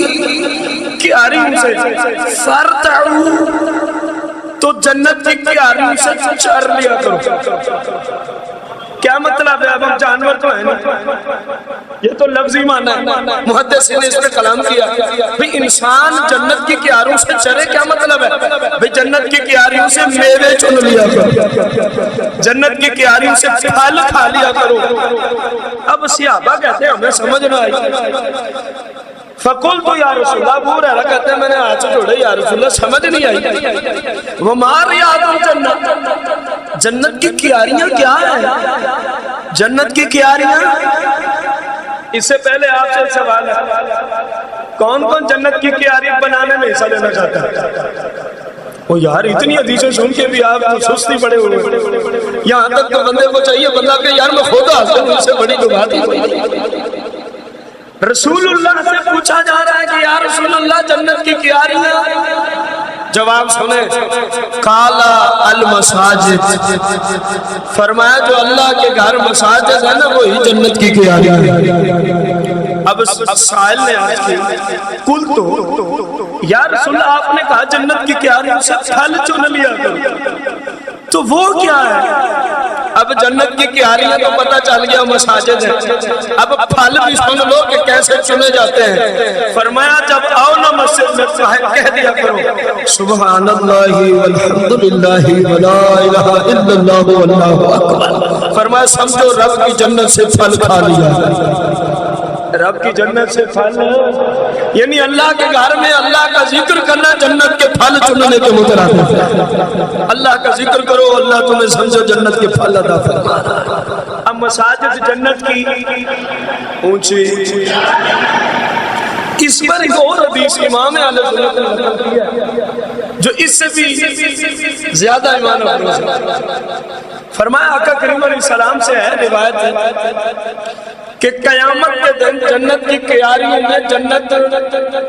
کیاریوں سے، فارتعوا، تو جنت کی کیاریوں سے چر لیا کرو۔ کیا مطلب ہے؟ اب ہم جانور تو ہیں نہیں، یہ تو لفظی معنی ہے، محدثین نے اس پہ کلام کیا بھئی انسان جنت کی کیاریوں سے چرے، کیا مطلب ہے؟ بھئی جنت کی کیاریوں سے میوے چن لیا کرو، جنت کی کیاریوں سے پھل کھا لیا کرو۔ اب صحابہ کہتے ہیں ہمیں سمجھ نہ آئی، فقلت یا رسول اللہ، ابو ہریرہ کہتے ہیں میں نے ہاتھ جوڑے یا رسول اللہ سمجھ نہیں آئی، وما ریاض الجنہ، جنت کی کیاریاں کیا ہیں؟ جنت کی کیاریاں، اس سے پہلے آپ سے سوال ہے کون کون جنت کی کیاری بنانے میں حصہ لینا چاہتا ہے؟ وہ یار اتنی حدیثیں سن کے بھی آپ سستی پڑے ہوئے، یہاں تک تو بندے کو چاہیے بندہ کہ یار میں خود حاصل ہوں، اس سے بڑی تو بات ہی۔ رسول اللہ سے پوچھا جا رہا ہے کہ یا رسول اللہ جنت کی کیاریاں، جواب سنیں، قالا المساجد، فرمایا جو اللہ کے گھر مساجد ہے نا وہی جنت کی کیاری ہے۔ اب سائل نے آج کی کل تو یا رسول اللہ آپ نے کہا جنت کی کیاری سے پھل چن لیا کرو، تو وہ کیا ہے؟ اب جنت کی کیاریاں تو پتہ چل گیا مساجد ہے، اب پھل بھی سن لو کہ کیسے چنے جاتے ہیں۔ فرمایا جب آؤ نا مسجد میں کہہ دیا کرو سبحان اللہ والحمدللہ ولا الہ الا اللہ واللہ اکبر۔ فرمایا سمجھو رب کی جنت سے پھل کھا لیا، رب کی جنت سے پھل، یعنی اللہ کے گھر میں اللہ کا ذکر کرنا جنت کے پھل چننے کے مترادف ہے۔ اللہ کا ذکر کرو، اللہ تمہیں سمجھو جنت کے پھل عطا فرما۔ اب مساجد جنت کی اونچی، اس پر ایک اور حدیث امام اہل سنت نے نقل کیا جو اس سے بھی زیادہ ایمان افروز۔ فرمایا آقا کریم علیہ السلام سے ہے روایت ہے کہ قیامت کے دن جنت کی کیاری میں جنت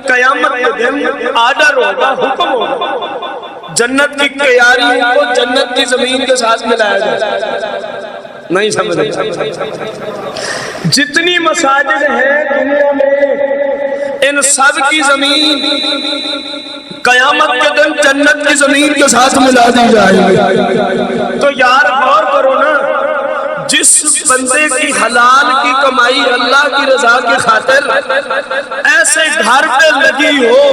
قیامت کے دن آرڈر ہوگا، حکم ہوگا جنت کی کیاری کو جنت کی زمین کے ساتھ ملایا جائے۔ نہیں سمجھ جتنی مساجد ہیں دنیا میں ان سب کی زمین قیامت کے دن جنت کی زمین کے ساتھ ملا دی جائے گی۔ تو یار غور کرو نا، جس بندے کی حلال کی کمائی اللہ کی رضا کی خاطر ایسے گھر پہ لگی ہو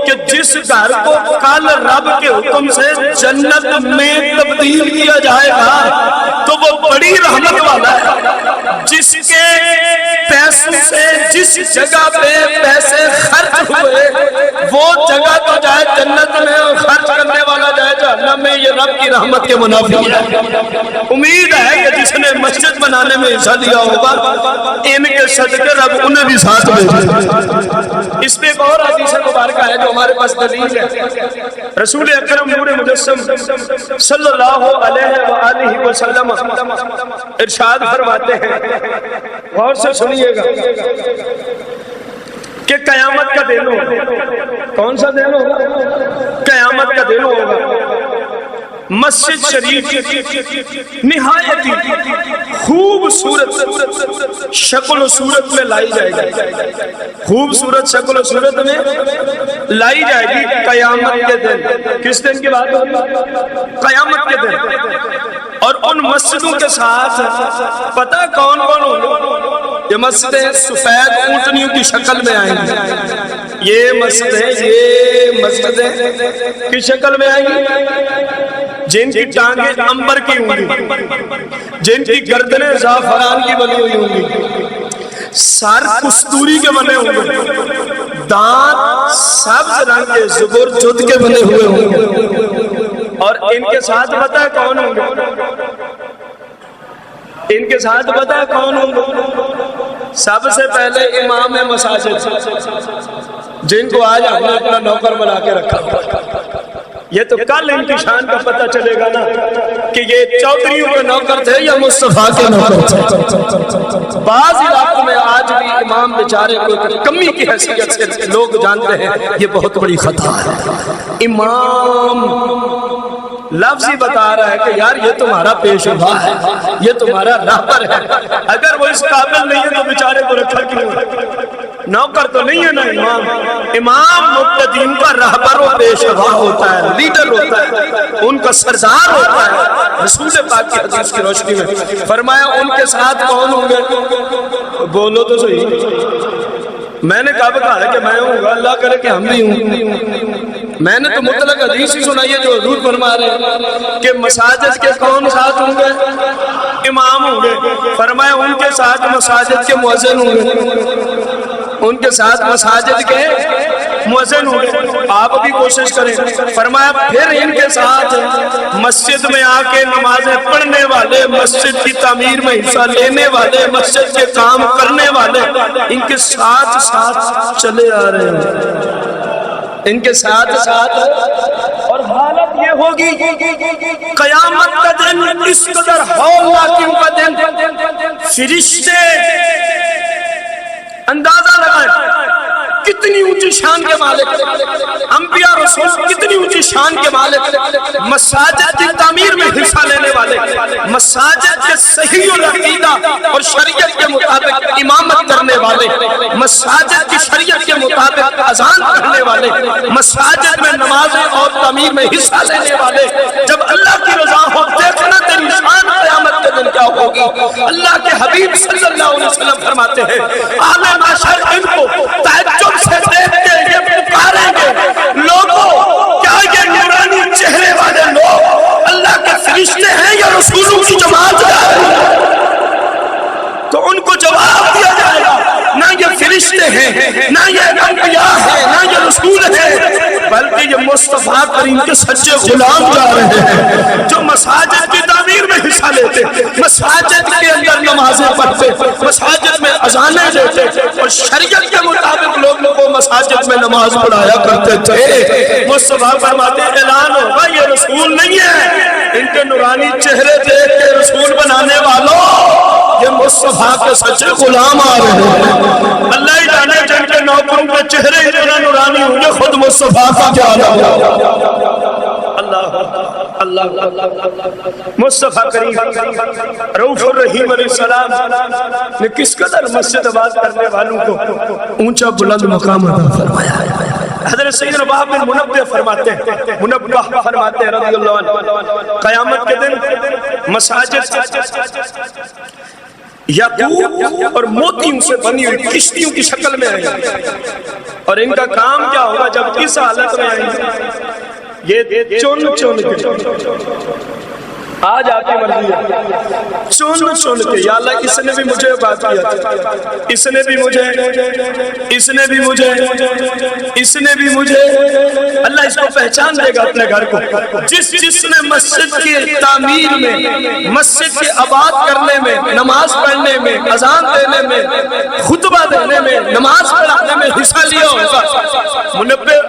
کہ جس گھر کو کل رب کے حکم سے جنت میں تبدیل کیا جائے گا تو وہ بڑی رحمت والا ہے۔ جس کے پیسوں سے جس جگہ پہ پیسے خرچ ہوئے وہ جگہ تو جائے جنت میں اور خرچ کرنے والا جائے جہنم میں، یہ رب کی رحمت کے منافی ہے۔ امید ہے کہ جس نے مسجد بنانے میں حصہ دیا ہوگا ان کے صدقے رب انہیں بھی ساتھ بھیجے۔ اس میں ایک اور حدیث مبارکہ ہے جو ہمارے پاس دلیل ہے۔ رسول اکرم نور مجسم صلی اللہ علیہ وآلہ وسلم ارشاد فرماتے ہیں، غور سے سنیے گا، کہ قیامت کا دن ہوگا۔ کون سا دن ہوگا؟ قیامت کا دن ہوگا۔ مسجد شریف نہایت خوبصورت شکل و صورت میں لائی جائے گی، خوبصورت شکل و صورت میں لائی جائے گی قیامت کے دن۔ کس دن کی بات ہوگی؟ قیامت کے دن۔ اور ان مسجدوں کے ساتھ پتہ کون کون ہوگا؟ یہ مسجدیں سفید اونٹنیوں کی شکل میں آئیں گی، یہ مسجدیں کی شکل میں آئیں گی جن کی ٹانگیں امبر کی ہوں گی، جن کی گردنیں زعفران کی بنی ہوئی ہوں گی، سر کستوری کے بنے ہوں گے، دانت سبز رنگ کے زبرجد کے بنے ہوئے ہوں گے، اور ان کے ساتھ پتہ ہے کون ہوں گے؟ ان کے ساتھ پتہ ہے کون ہوں گے؟ سب سے پہلے امام مساجد، جن کو آج ہم نے اپنا نوکر بنا کے رکھا۔ یہ تو کل ان کی شان کا پتہ چلے گا نا کہ یہ چودھریوں کے نوکر تھے یا مصطفیٰ کے نوکر تھے۔ بعض علاقوں میں آج بھی امام بیچارے کو کمی کی حیثیت سے لوگ جانتے ہیں، یہ بہت بڑی خطا ہے۔ امام لفظ ہی بتا رہا ہے کہ یار یہ تمہارا پیشوا ہے، یہ تمہارا راہبر ہے، اگر وہ اس قابل نہیں ہے تو بیچارے کو رکھا کیوں؟ نوکر تو نہیں ہے نا امام۔ امام مقتدین کا راہبر و پیشوا ہوتا ہے، لیڈر ہوتا ہے، ان کا سردار ہوتا ہے۔ رسول پاک کی حدیث کی روشنی میں فرمایا ان کے ساتھ کون ہوں گے؟ بولو تو صحیح۔ میں نے کب کہا ہے کہ میں ہوں گا؟ اللہ کرے کہ ہم بھی ہوں۔ میں نے تو مطلق حدیث ہی سنائی ہے جو حضور فرما رہے ہیں کہ مساجد کے کون ساتھ ہوں گے؟ امام ہوں گے۔ فرمایا ان کے ساتھ مساجد کے مؤذن ہوں گے، ان کے ساتھ مساجد کے مؤذن ہوں گے۔ آپ بھی کوشش کریں۔ فرمایا پھر ان کے ساتھ مسجد میں آ کے نمازیں پڑھنے والے، مسجد کی تعمیر میں حصہ لینے والے، مسجد کے کام کرنے والے ان کے ساتھ ساتھ چلے آ رہے ہیں، ان کے ساتھ ساتھ۔ اور حالت یہ ہوگی قیامت کا دن اس قدر ہولناکیوں کا دن، فرشتے اندازہ لگائیں کتنی اونچی شان کے مالک، انبیاء رسول کتنی اونچی شان کے مالک، مساجد کی تعمیر میں حصہ لینے والے، مساجد کے صحیح العقیدہ اور شریعت کے مطابق امامت کرنے والے، مساجد کی شریعت کے مطابق اذان پڑھنے والے، مساجد میں نمازیں اور تعمیر میں حصہ لینے والے، جب اللہ کی رضا ہو دیکھنا تیری شان قیامت کے دن کیا ہوگی۔ اللہ کے حبیب صلی اللہ علیہ وسلم فرماتے ہیں اہل محشر ان کو تعجب سے دیکھ کے یہ پکاریں گے، لوگوں کیا یہ نورانی چہرے والے لوگ اللہ کے فرشتے ہیں یا رسولوں کی جماعت ہے؟ تو ان کو جواب دیا جائے گا نہ یہ فرشتے ہیں، نہ یہ انبیاء ہیں، نہ یہ رسول ہیں، بلکہ یہ مصطفیٰ کریم کے سچے غلام جا رہے ہیں جو مساجد کی تعمیر میں حصہ لیتے، مساجد کے اندر نمازیں پڑھتے، مساجد میں اذانیں دیتے اور شریعت کے مطابق لوگوں کو مساجد میں نماز پڑھایا کرتے تھے۔ مصطفیٰ فرماتے ہیں اعلان ہوگا یہ رسول نہیں ہے، ان کے نورانی چہرے دیکھ کے رسول بنانے والوں یہ مصطفیٰ کے سچے غلام آ رہے ہیں۔ اللہ ہی جانے جن کے نوکروں کے چہرے اتنا نورانی ہوں گے، خود مصطفیٰ کا کیا نام ہے۔ اللہ مصطفیٰ کریم رؤوف الرحیم علیہ السلام نے کس قدر مسجد آباد کرنے والوں کو اونچا بلند مقام عطا فرمایا۔ حضرت سیدنا وہب بن منبہ فرماتے ہیں رضی اللہ عنہ قیامت کے دن مساجد یاقوت اور موتیوں سے بنی ہوئی کشتیوں کی شکل میں آئیں گے، اور ان کا کام کیا ہوگا جب اس حالت میں آئیں گے، یہ چون چون کے آج آپ کی مرضی ہے، چون چون کے یا اللہ اس نے بھی مجھے بات کیا، اس نے بھی مجھے، اس نے بھی مجھے، اس نے بھی مجھے، اللہ اس کو پہچان دے گا اپنے گھر کو۔ جس نے مسجد کی تعمیر میں، مسجد کے آباد کرنے میں، نماز پڑھنے میں، اذان دینے میں، خطبہ دینے میں، نماز پڑھانے میں حصہ لیا ہوگا،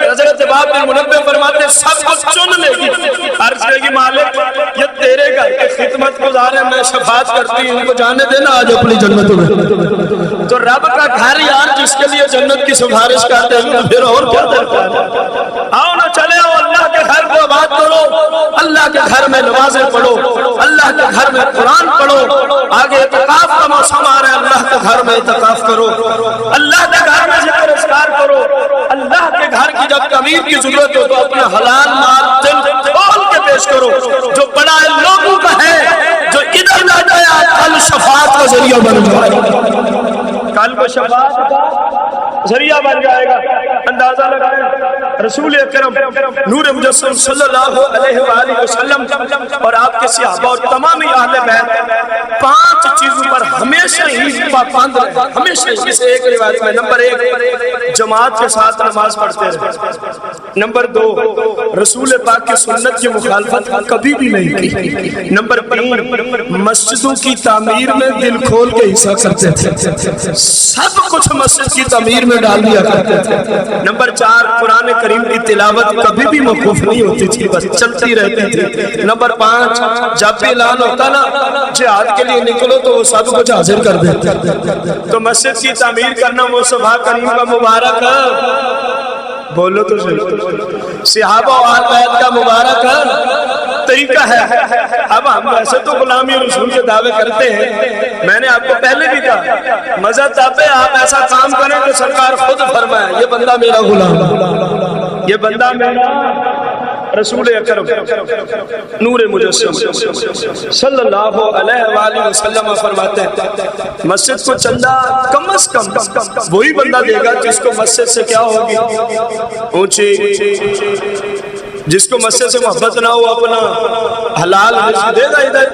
حضرت وہب بن منبہ فرماتے سب کو چن لے گی، عرض کرے گی مالک یہ تیرے گھر کے خدمت گزارے میں شفاعت کرتی ہوں، ان کو جانے دینا آج اپنی جنت میں۔ تو رب کا گھر یار جس کے لیے جنت کی سفارش کرتے ہیں پھر اور کیا درکار ہے۔ آؤ نہ چلے آؤ اللہ کے گھر کو آباد کرو، اللہ کے گھر میں نمازیں پڑھو، اللہ کے گھر میں قرآن پڑھو، آگے اعتکاف کا موسم آ رہا ہے، اللہ کے گھر میں اعتکاف کرو، اللہ کے گھر میں ذکر اذکار کرو، اللہ کے گھر کی جب تعمیر کی ضرورت ہو تو اپنا حلال مال دل کھول کے پیش کرو، جو بڑا ہے لوگوں کا ہے، جو ادھر نہ جائے کل شفاعت کا ذریعہ بن جائے گا، کل کو شفاعت کا ذریعہ بن جائے گا۔ اندازہ لگائیں رسول اکرم نور مجسم صلی اللہ علیہ وآلہ وسلم اور آپ کے صحابہ اور تمام اہل بیت 5 چیزوں پر ہمیشہ ہی پابند رہے، ہمیشہ اس ایک روایت میں نمبر 1 جماعت کے ساتھ نماز پڑھتے رہے، نمبر 2 رسول پاک کی سنت کی مخالفت کبھی بھی نہیں کی، نمبر 3 مسجدوں کی تعمیر میں دل کھول کے حصہ کرتے تھے، سب کچھ مسجد کی تعمیر میں ڈال دیا کرتے تھے، نمبر 4 قرآن کریم کی تلاوت کبھی بھی موقوف نہیں ہوتی تھی، بس چلتی رہتی تھی، نمبر 5 جب بھی اعلان ہوتا نا جہاد کے لیے نکلو تو وہ سب کچھ حاضر کر دیتے۔ تو مسجد کی تعمیر کرنا مصطفیٰ کریم کا مبارک ہے، بولو تو صحیح، صحابہ و آل بیت کا مبارک ہے طریقہ ہے۔ اب ہم ایسے تو غلامی رسول کے دعوے کرتے ہیں، میں نے آپ کو پہلے بھی کہا مزہ تب ہے آپ ایسا کام کریں تو سرکار خود فرمائے یہ بندہ میرا غلام، یہ بندہ میرا رسول اکرم نور مجسم صلی اللہ علیہ وآلہ وسلم فرماتے ہیں مسجد کو چندہ کم از کم وہی بندہ دے گا جس کو مسجد سے کیا ہوگی اونچی، جس کو مسجد سے محبت نہ ہو اپنا حلال رزق دے گا ادھر،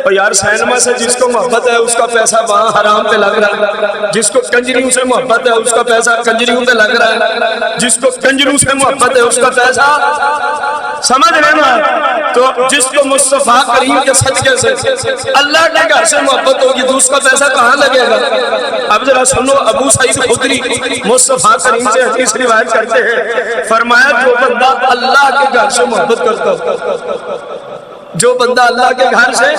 اور یار سینما سے جس کو محبت ہے اس کا پیسہ وہاں حرام پہ لگ رہا ہے، جس کو کنجریوں سے محبت ہے اس کا پیسہ کنجریوں پہ لگ رہا ہے، جس کو کنجریوں سے محبت ہے اس کا پیسہ سمجھ لینا، تو جس کو مصطفیٰ کریم کے صدقے سے اللہ کے گھر سے محبت ہوگی تو اس کا پیسہ کہاں لگے گا؟ اب ذرا سنو، ابو سعید خدری مصطفیٰ کریم سے حدیث روایت کرتے ہیں، فرمایا جو بندہ اللہ کے گھر سے محبت کرتا ہو، جو بندہ اللہ کے گھر سے،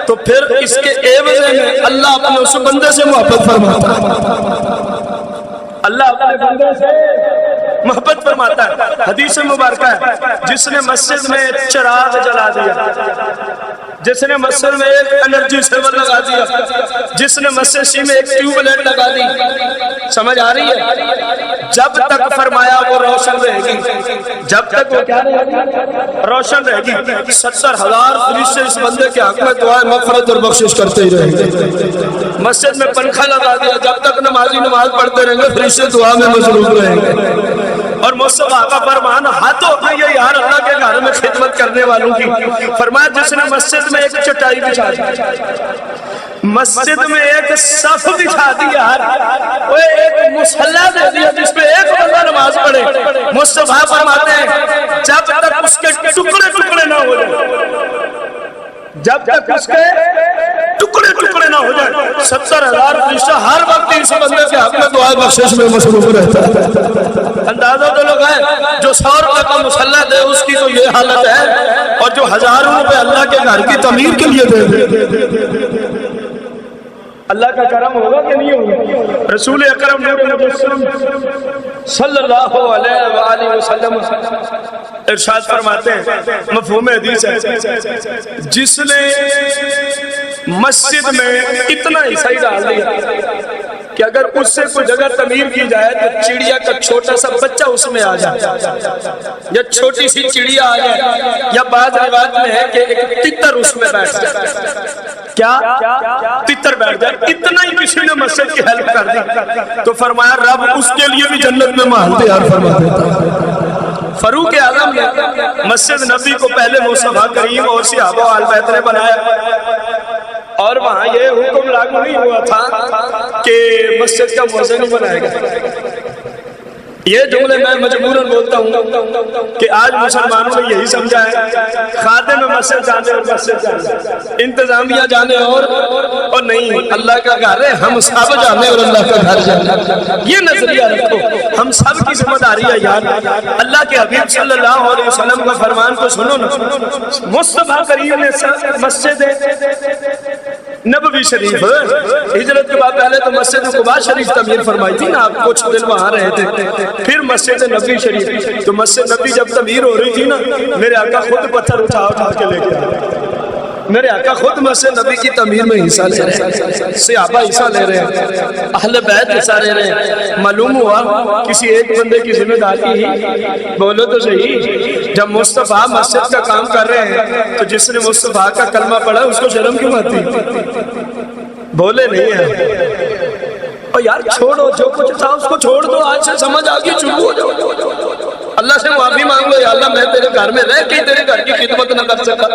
تو پھر اس کے عوض میں اللہ اپنے اس بندے سے محبت فرماتا ہے، اللہ اللہ اپنے بندے سے محبت فرماتا ہے. حدیث مبارکہ ہے جس نے مسجد میں چراغ جلا دیا, جس نے مسجد میں ایک انرجی سیور لگا دیا, جس نے مسجد میں ایک ٹیوب لائٹ لگا دی, سمجھ آ رہی ہے, جب تک فرمایا وہ روشن رہے گی, جب تک وہ کیا رہے گی, روشن رہے گی. 70,000 فرشتے اس بندے کے حق میں دعائیں مغفرت اور بخشش کرتے ہی رہیں گے. مسجد میں پنکھا لگا دیا, جب تک نمازی نماز پڑھتے رہیں گے فرشتے دعا میں مصروف رہیں گے. اور مصطفیٰ کا فرمان ہاتھوں میں یہ یار اللہ کے گھر میں خدمت کرنے والوں کی. فرمایا جس نے مسجد میں ایک چٹائی بچھا دی, مسجد میں ایک صف بچھا دیا, وہ ایک مصلی دے دیا جس پہ ایک بندہ نماز پڑھے. مصطفیٰ فرماتے ہیں جب تک اس کے ٹکڑے ٹکڑے نہ ہو جائے, جب تک اس کے ٹکڑے ٹکڑے نہ ہو جائے, 70,000 فرشتہ ہر وقت اس بندے کے حق میں دعائیں بخشش میں مصروف رہتا ہے. اندازہ تو لوگ ہے جو 100 روپے کا مصلی دے اس کی تو یہ حالت ہے, اور جو ہزاروں روپے اللہ کے گھر کی تعمیر کے لیے دے. اللہ کا کرم ہوگا کہ نہیں ہوگا؟ رسول اکرم صلی اللہ علیہ وآلہ وسلم ارشاد فرماتے ہیں, مفہوم حدیث ہے, جس نے مسجد میں اتنا حصہ ہی ڈال دیا کہ اگر اس سے کوئی جگہ تعمیر کی جائے تو چڑیا کا چھوٹا سا بچہ اس میں آ جائے, یا چھوٹی سی چڑیا آ جائے, یا بعض روایت میں ہے کہ ایک تتر اس میں بیٹھ جائے. کیا تتر بیٹھ جائے, اتنا ہی کسی نے مسجد کی ہیلپ کر دی تو فرمایا رب اس کے لیے بھی جنت میں محل تیار فرما دیتا. فاروق اعظم نے مسجد نبی کو پہلے مصطفیٰ کریم اور صحابہ آل بیت نے بنایا, اور وہاں یہ حکم لاگو نہیں ہوا تھا کہ مسجد کا مؤذن ہی بنائے گا. یہ جملے میں مجبوراً بولتا ہوں کہ آج مسلمانوں نے یہی سمجھا ہے خادم مسجد جانے اور مسجد جانے, انتظامیہ جانے اور نہیں, اللہ کا گھر ہے ہم سب جانے اور اللہ کا گھر جانے. یہ نظریہ رکھو, ہم سب کی ذمہ داری ہے یار. اللہ کے حبیب صلی اللہ علیہ وسلم کا فرمان کو سنو نا. مصطفیٰ کریم نے مسجد نبوی شریف ہجرت کے بعد پہلے تو مسجد قباء شریف تعمیر فرمائی تھی نا, آپ کچھ دن وہاں رہے تھے, پھر مسجد نبوی شریف. تو مسجد نبوی جب تعمیر ہو رہی تھی نا, میرے آقا خود پتھر اٹھا اٹھا کے لے گیا. میرے آقا خود مسجد نبی کی تعمیر میں حصہ لے رہے ہیں, صحابہ حصہ لے رہے ہیں, اہل بیت حصہ لے رہے ہیں. معلوم ہوا کسی ایک بندے کی ذمہ داری ہی, بولو تو صحیح. جب مصطفیٰ مسجد کا کام کر رہے ہیں تو جس نے مصطفیٰ کا کلمہ پڑھا اس کو شرم کیوں آتی؟ بولے نہیں ہے. اور یار چھوڑو, جو کچھ تھا اس کو چھوڑ دو, آج سے سمجھ آگے شروع ہو جاؤ. اللہ سے معافی مانگ لو, یا اللہ میں تیرے گھر میں رہ کے تیرے گھر کی خدمت نہ کر سکا.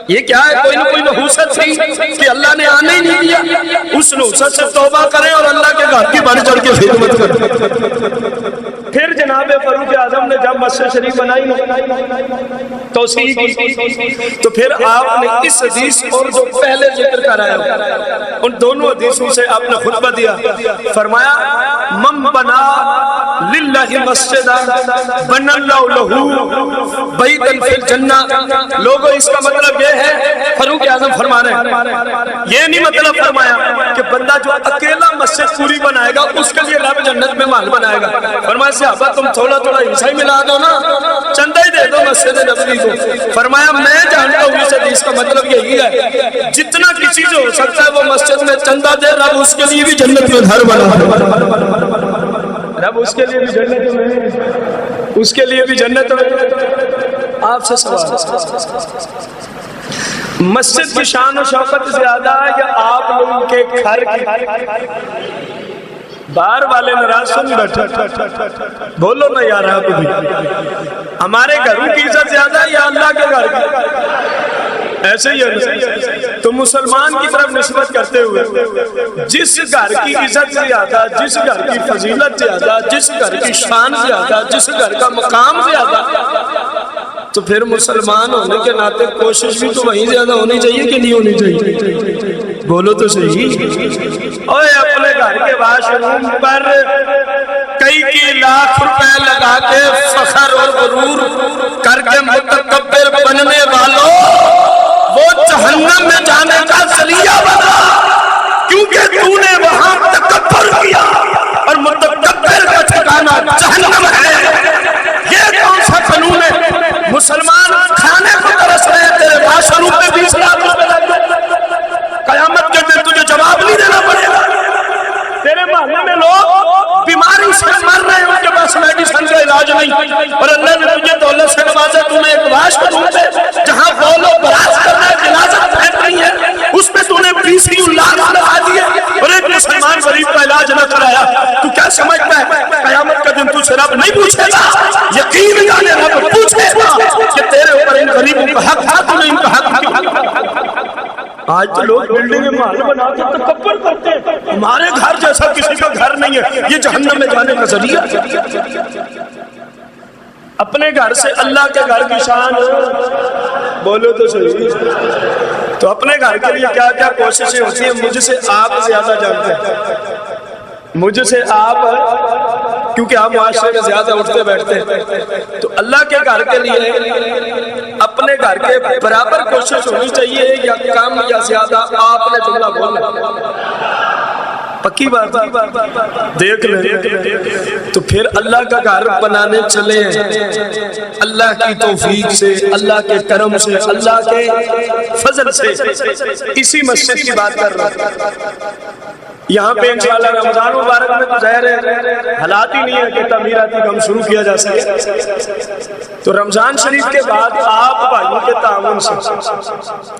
یہ کیا ہے, کوئی نہ کوئی نحوست تھی کہ اللہ نے آنے ہی نہیں دیا. اس نحوست سے توبہ کریں اور اللہ کے گھر کی بڑھ چڑھ کے خدمت کریں. پھر جناب فاروق اعظم نے جب مسجد شریف بنائی توسیع کی, تو پھر آپ نے اس حدیث اور جو پہلے ذکر کرایا ان دونوں حدیثوں سے آپ نے خطبہ دیا. فرمایا من بنا للہ مسجد بن اللہ لہ بیتا فی الجنہ. لوگوں اس کا مطلب یہ ہے, فاروق اعظم فرما رہے ہیں, یہ نہیں مطلب فرمایا کہ بندہ جو اکیلا مسجد پوری بنائے گا اس کے لیے رب جنت میں محل بنائے گا. فرمایا صحابہ تم تھوڑا تھوڑا حصہ ہی ملا دو نا, چندہ ہی دے دو مسجد نبوی کو. فرمایا میں جانتا ہوں اس حدیث کا مطلب یہی ہے جتنا کسی سے ہو سکتا ہے وہ مسجد میں چندہ دے, رب اس کے لیے بھی جنت میں گھر بنا, رب اس کے لیے بھی جنت میں, اس کے لیے بھی جنت میں. آپ سے سوال, مسجد کی شان و شوکت زیادہ ہے یا آپ لوگوں کے گھر کی؟ باہر والے ناراض سن بیٹھے, بولو نا یار. آپ بھی ہمارے گھروں کی عزت زیادہ ہے یا اللہ کے گھر کی؟ ایسے ہی ہے. تو مسلمان کی طرف نسبت کرتے ہوئے جس گھر کی عزت زیادہ, جس گھر کی فضیلت زیادہ, جس گھر کی شان زیادہ, جس گھر کا مقام زیادہ, تو پھر مسلمان ہونے کے ناطے کوشش بھی تو وہیں زیادہ ہونی چاہیے کہ نہیں ہونی چاہیے؟ بولو تو صحیح. اوے اپنے گھر کے واش روم پر کئی لاکھ روپے لگا کے فخر اور غرور کر کے متکبر بننے والوں, وہ جہنم میں جانے کا ذریعہ بنا, کیونکہ تو نے وہاں تکبر کیا اور متکبر دنیا میں لوگ بیماری سے مر رہے ہیں، ان کے پاس میڈیسن کا علاج نہیں، اور اللہ نے تجھے دولت سے نوازا، تمہیں ایک لاش بنوں پہ جہاں بول و براز کرنا ہے، جنازہ پھینکنی ہے، اس پہ تم نے 20 لاکھ لگا دیے اور ایک مسلمان غریب کا علاج نہ کرایا۔ تو کیا سمجھتا ہے قیامت کا دن تجھ سے رب نہیں پوچھے گا؟ یقین جانے رب پوچھے گا کہ تیرے اوپر ان غریبوں کا حق تھا، تو نے ان کا حق کیوں؟ آج تو لوگ بلڈنگیں محل بنا کے تکبر کرتے ہیں، ہمارے گھر جیسا کسی کا گھر نہیں ہے، یہ جہنم میں جانے کا ذریعہ۔ اپنے گھر سے اللہ کے گھر کی شان بولو تو صحیح۔ تو اپنے گھر کے لیے کیا کیا کوششیں ہوتی ہیں، مجھ سے آپ زیادہ جانتے ہیں، مجھ سے آپ، کیونکہ آپ معاشرے میں زیادہ اٹھتے بیٹھتے ہیں۔ تو اللہ کے گھر کے لیے اپنے گھر کے برابر کوشش ہونی چاہیے، یا کم یا زیادہ آپ نے جملہ بولنا، پکی بات دیکھ لیں۔ تو پھر اللہ کا گھر بنانے چلے ہیں، اللہ کی توفیق سے، اللہ کے کرم سے، اللہ کے فضل سے۔ اسی مسجد کی بات کر رہا ہوں، یہاں پہ انشاءاللہ رمضان مبارک میں تو ظاہر ہے حالات ہی نہیں ہے کہ تعمیراتی کام شروع کیا جا سکے، تو رمضان شریف کے بعد آپ بھائیوں کے تعاون سے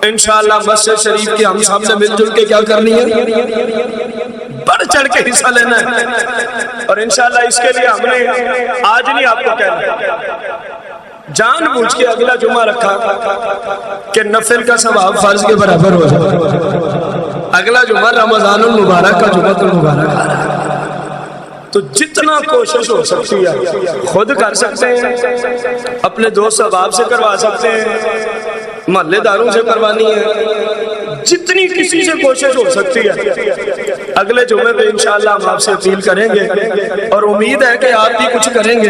انشاءاللہ مسجد شریف کی ہم سب نے مل جل کے کیا کرنی ہے، بڑھ چڑھ کے حصہ لینا ہے، اور انشاءاللہ اس کے لیے ہم نے آج نہیں آپ کو کہنا، جان بوجھ کے اگلا جمعہ رکھا کہ نفل کا ثواب فرض کے برابر ہو جائے۔ اگلا جمعہ رمضان المبارک کا جمعہ المبارک آ رہا ہے، تو جتنا کوشش ہو سکتی ہے خود کر سکتے ہیں، اپنے دوست احباب سے کروا سکتے ہیں، محلے داروں سے کروانی ہے، جتنی کسی سے کوشش ہو سکتی ہے۔ اگلے جمعے پہ انشاءاللہ ہم آپ سے اپیل کریں گے، اور امید ہے کہ آپ بھی کچھ کریں گے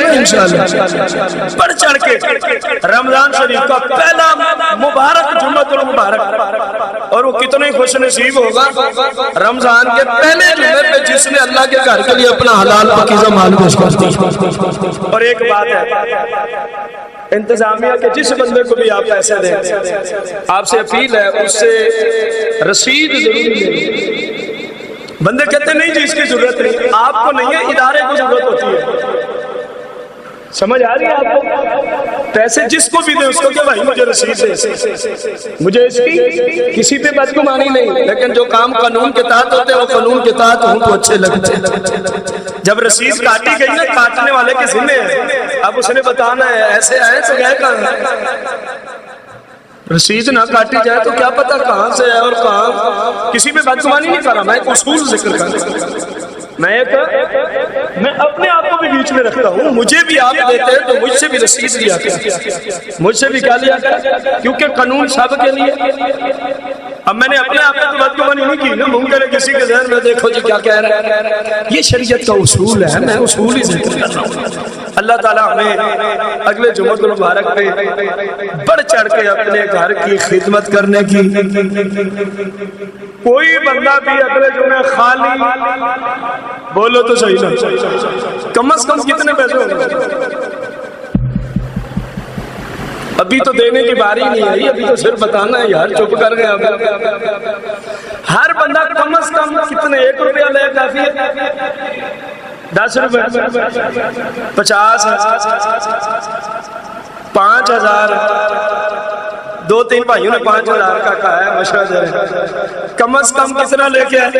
نا انشاءاللہ، بڑھ چڑھ کے رمضان شریف کا پہلا مبارک جمعہ المبارک، اور وہ کتنے خوش نصیب ہوگا رمضان کے پہلے جمعے پہ جس نے اللہ کے گھر کے لیے اپنا حلال پاکیزہ مال پیش کر دیا۔ اور ایک بات ہے انتظامیہ کے، جس بندے کو بھی آپ پیسے دیں، آپ سے اپیل ہے اس سے رسید ضرور لیں۔ بندے کہتے نہیں جی اس کی ضرورت نہیں، آپ کو نہیں ہے، ادارے کو ضرورت ہوتی ہے، سمجھ آ رہی ہے آپ کو؟ پیسے جس کو بھی دیں اس کو کہ بھائی مجھے رسید دے، مجھے اس کی کسی پہ بدگمانی نہیں، لیکن جو کام قانون کے تحت ہوتے ہیں وہ قانون کے تحت ہوں تو اچھے لگتے ہیں۔ جب رسید کاٹی گئی نا، کاٹنے والے کے ذمہ ہے، اب اس نے بتانا ہے ایسے آئے تو گئے کہاں، رسید نہ کاٹی جائے تو کیا پتا کہاں سے ہے اور کہاں۔ کسی پہ بدگمانی نہیں کر رہا، میں ایک اصول ذکر کر رہا ہوں، میں اپنے آپ کو بھی بیچ میں رکھتا ہوں، مجھے بھی آپ دیتے ہیں تو مجھ سے بھی رسید لیا کر، مجھ سے بھی کیا لیا کر، کیونکہ قانون سب کے لیے۔ اب میں نے اپنے آپ کو بدگمانی نہیں کی نا، منہ کرے کسی کے ذہن میں دیکھو جی کیا کہہ رہا ہے، یہ شریعت کا اصول ہے، میں اصول ہی ذکر کر رہا ہوں۔ اللہ تعالیٰ ہمیں اگلے جمعہ المبارک پہ بڑھ چڑھ کے اپنے گھر کی خدمت کرنے کی، کوئی بندہ بھی اگلے جمعہ خالی بولو تو صحیح نا، کم از کم کتنے پیسے ہوگا؟ ابھی تو دینے کی باری نہیں آئی، ابھی تو صرف بتانا ہے یار، چپ کر گیا۔ ہر بندہ کم از کم کتنے، 1 روپیہ لے کافی ہے، 10 روپے، 50، 5000، 2-3 بھائیوں نے 5000 کا کہا ہے، مشورہ کم از کم کتنا لے کے آئے؟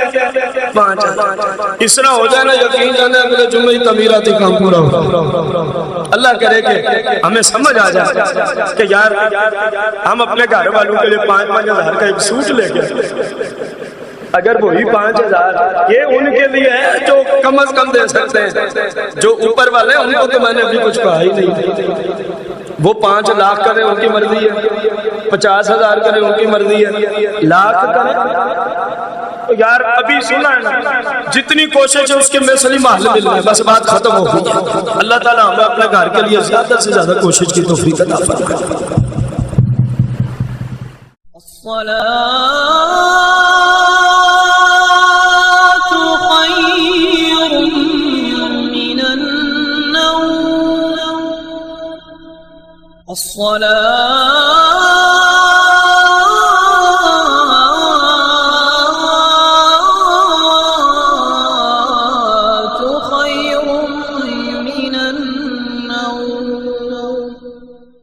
5000۔ اس طرح ہو جائے نا، یقین جانے اگلے جمعے ہی تعمیراتی کام پورا ہو۔ اللہ کرے کہ ہمیں سمجھ آ جائے کہ یار ہم اپنے گھر والوں کے لیے 5-5000 کا ایک سوٹ لے کے، اگر وہی 5000 یہ ان کے لیے ہے جو کم از کم دے سکتے ہیں، جو اوپر والے ہیں ان کو تو میں نے ابھی کچھ کہا ہی نہیں، وہ 5 لاکھ کریں ان کی مرضی ہے، 50,000 کریں ان کی مرضی ہے، لاکھ کریں یار ابھی سنا ہے نا، جتنی کوشش ہے اس کے مثلی محل مل رہے ہیں، بس بات ختم ہو گئی۔ اللہ تعالیٰ ہمیں اپنے گھر کے لیے زیادہ سے زیادہ کوشش کی توفیق عطا فرمائے۔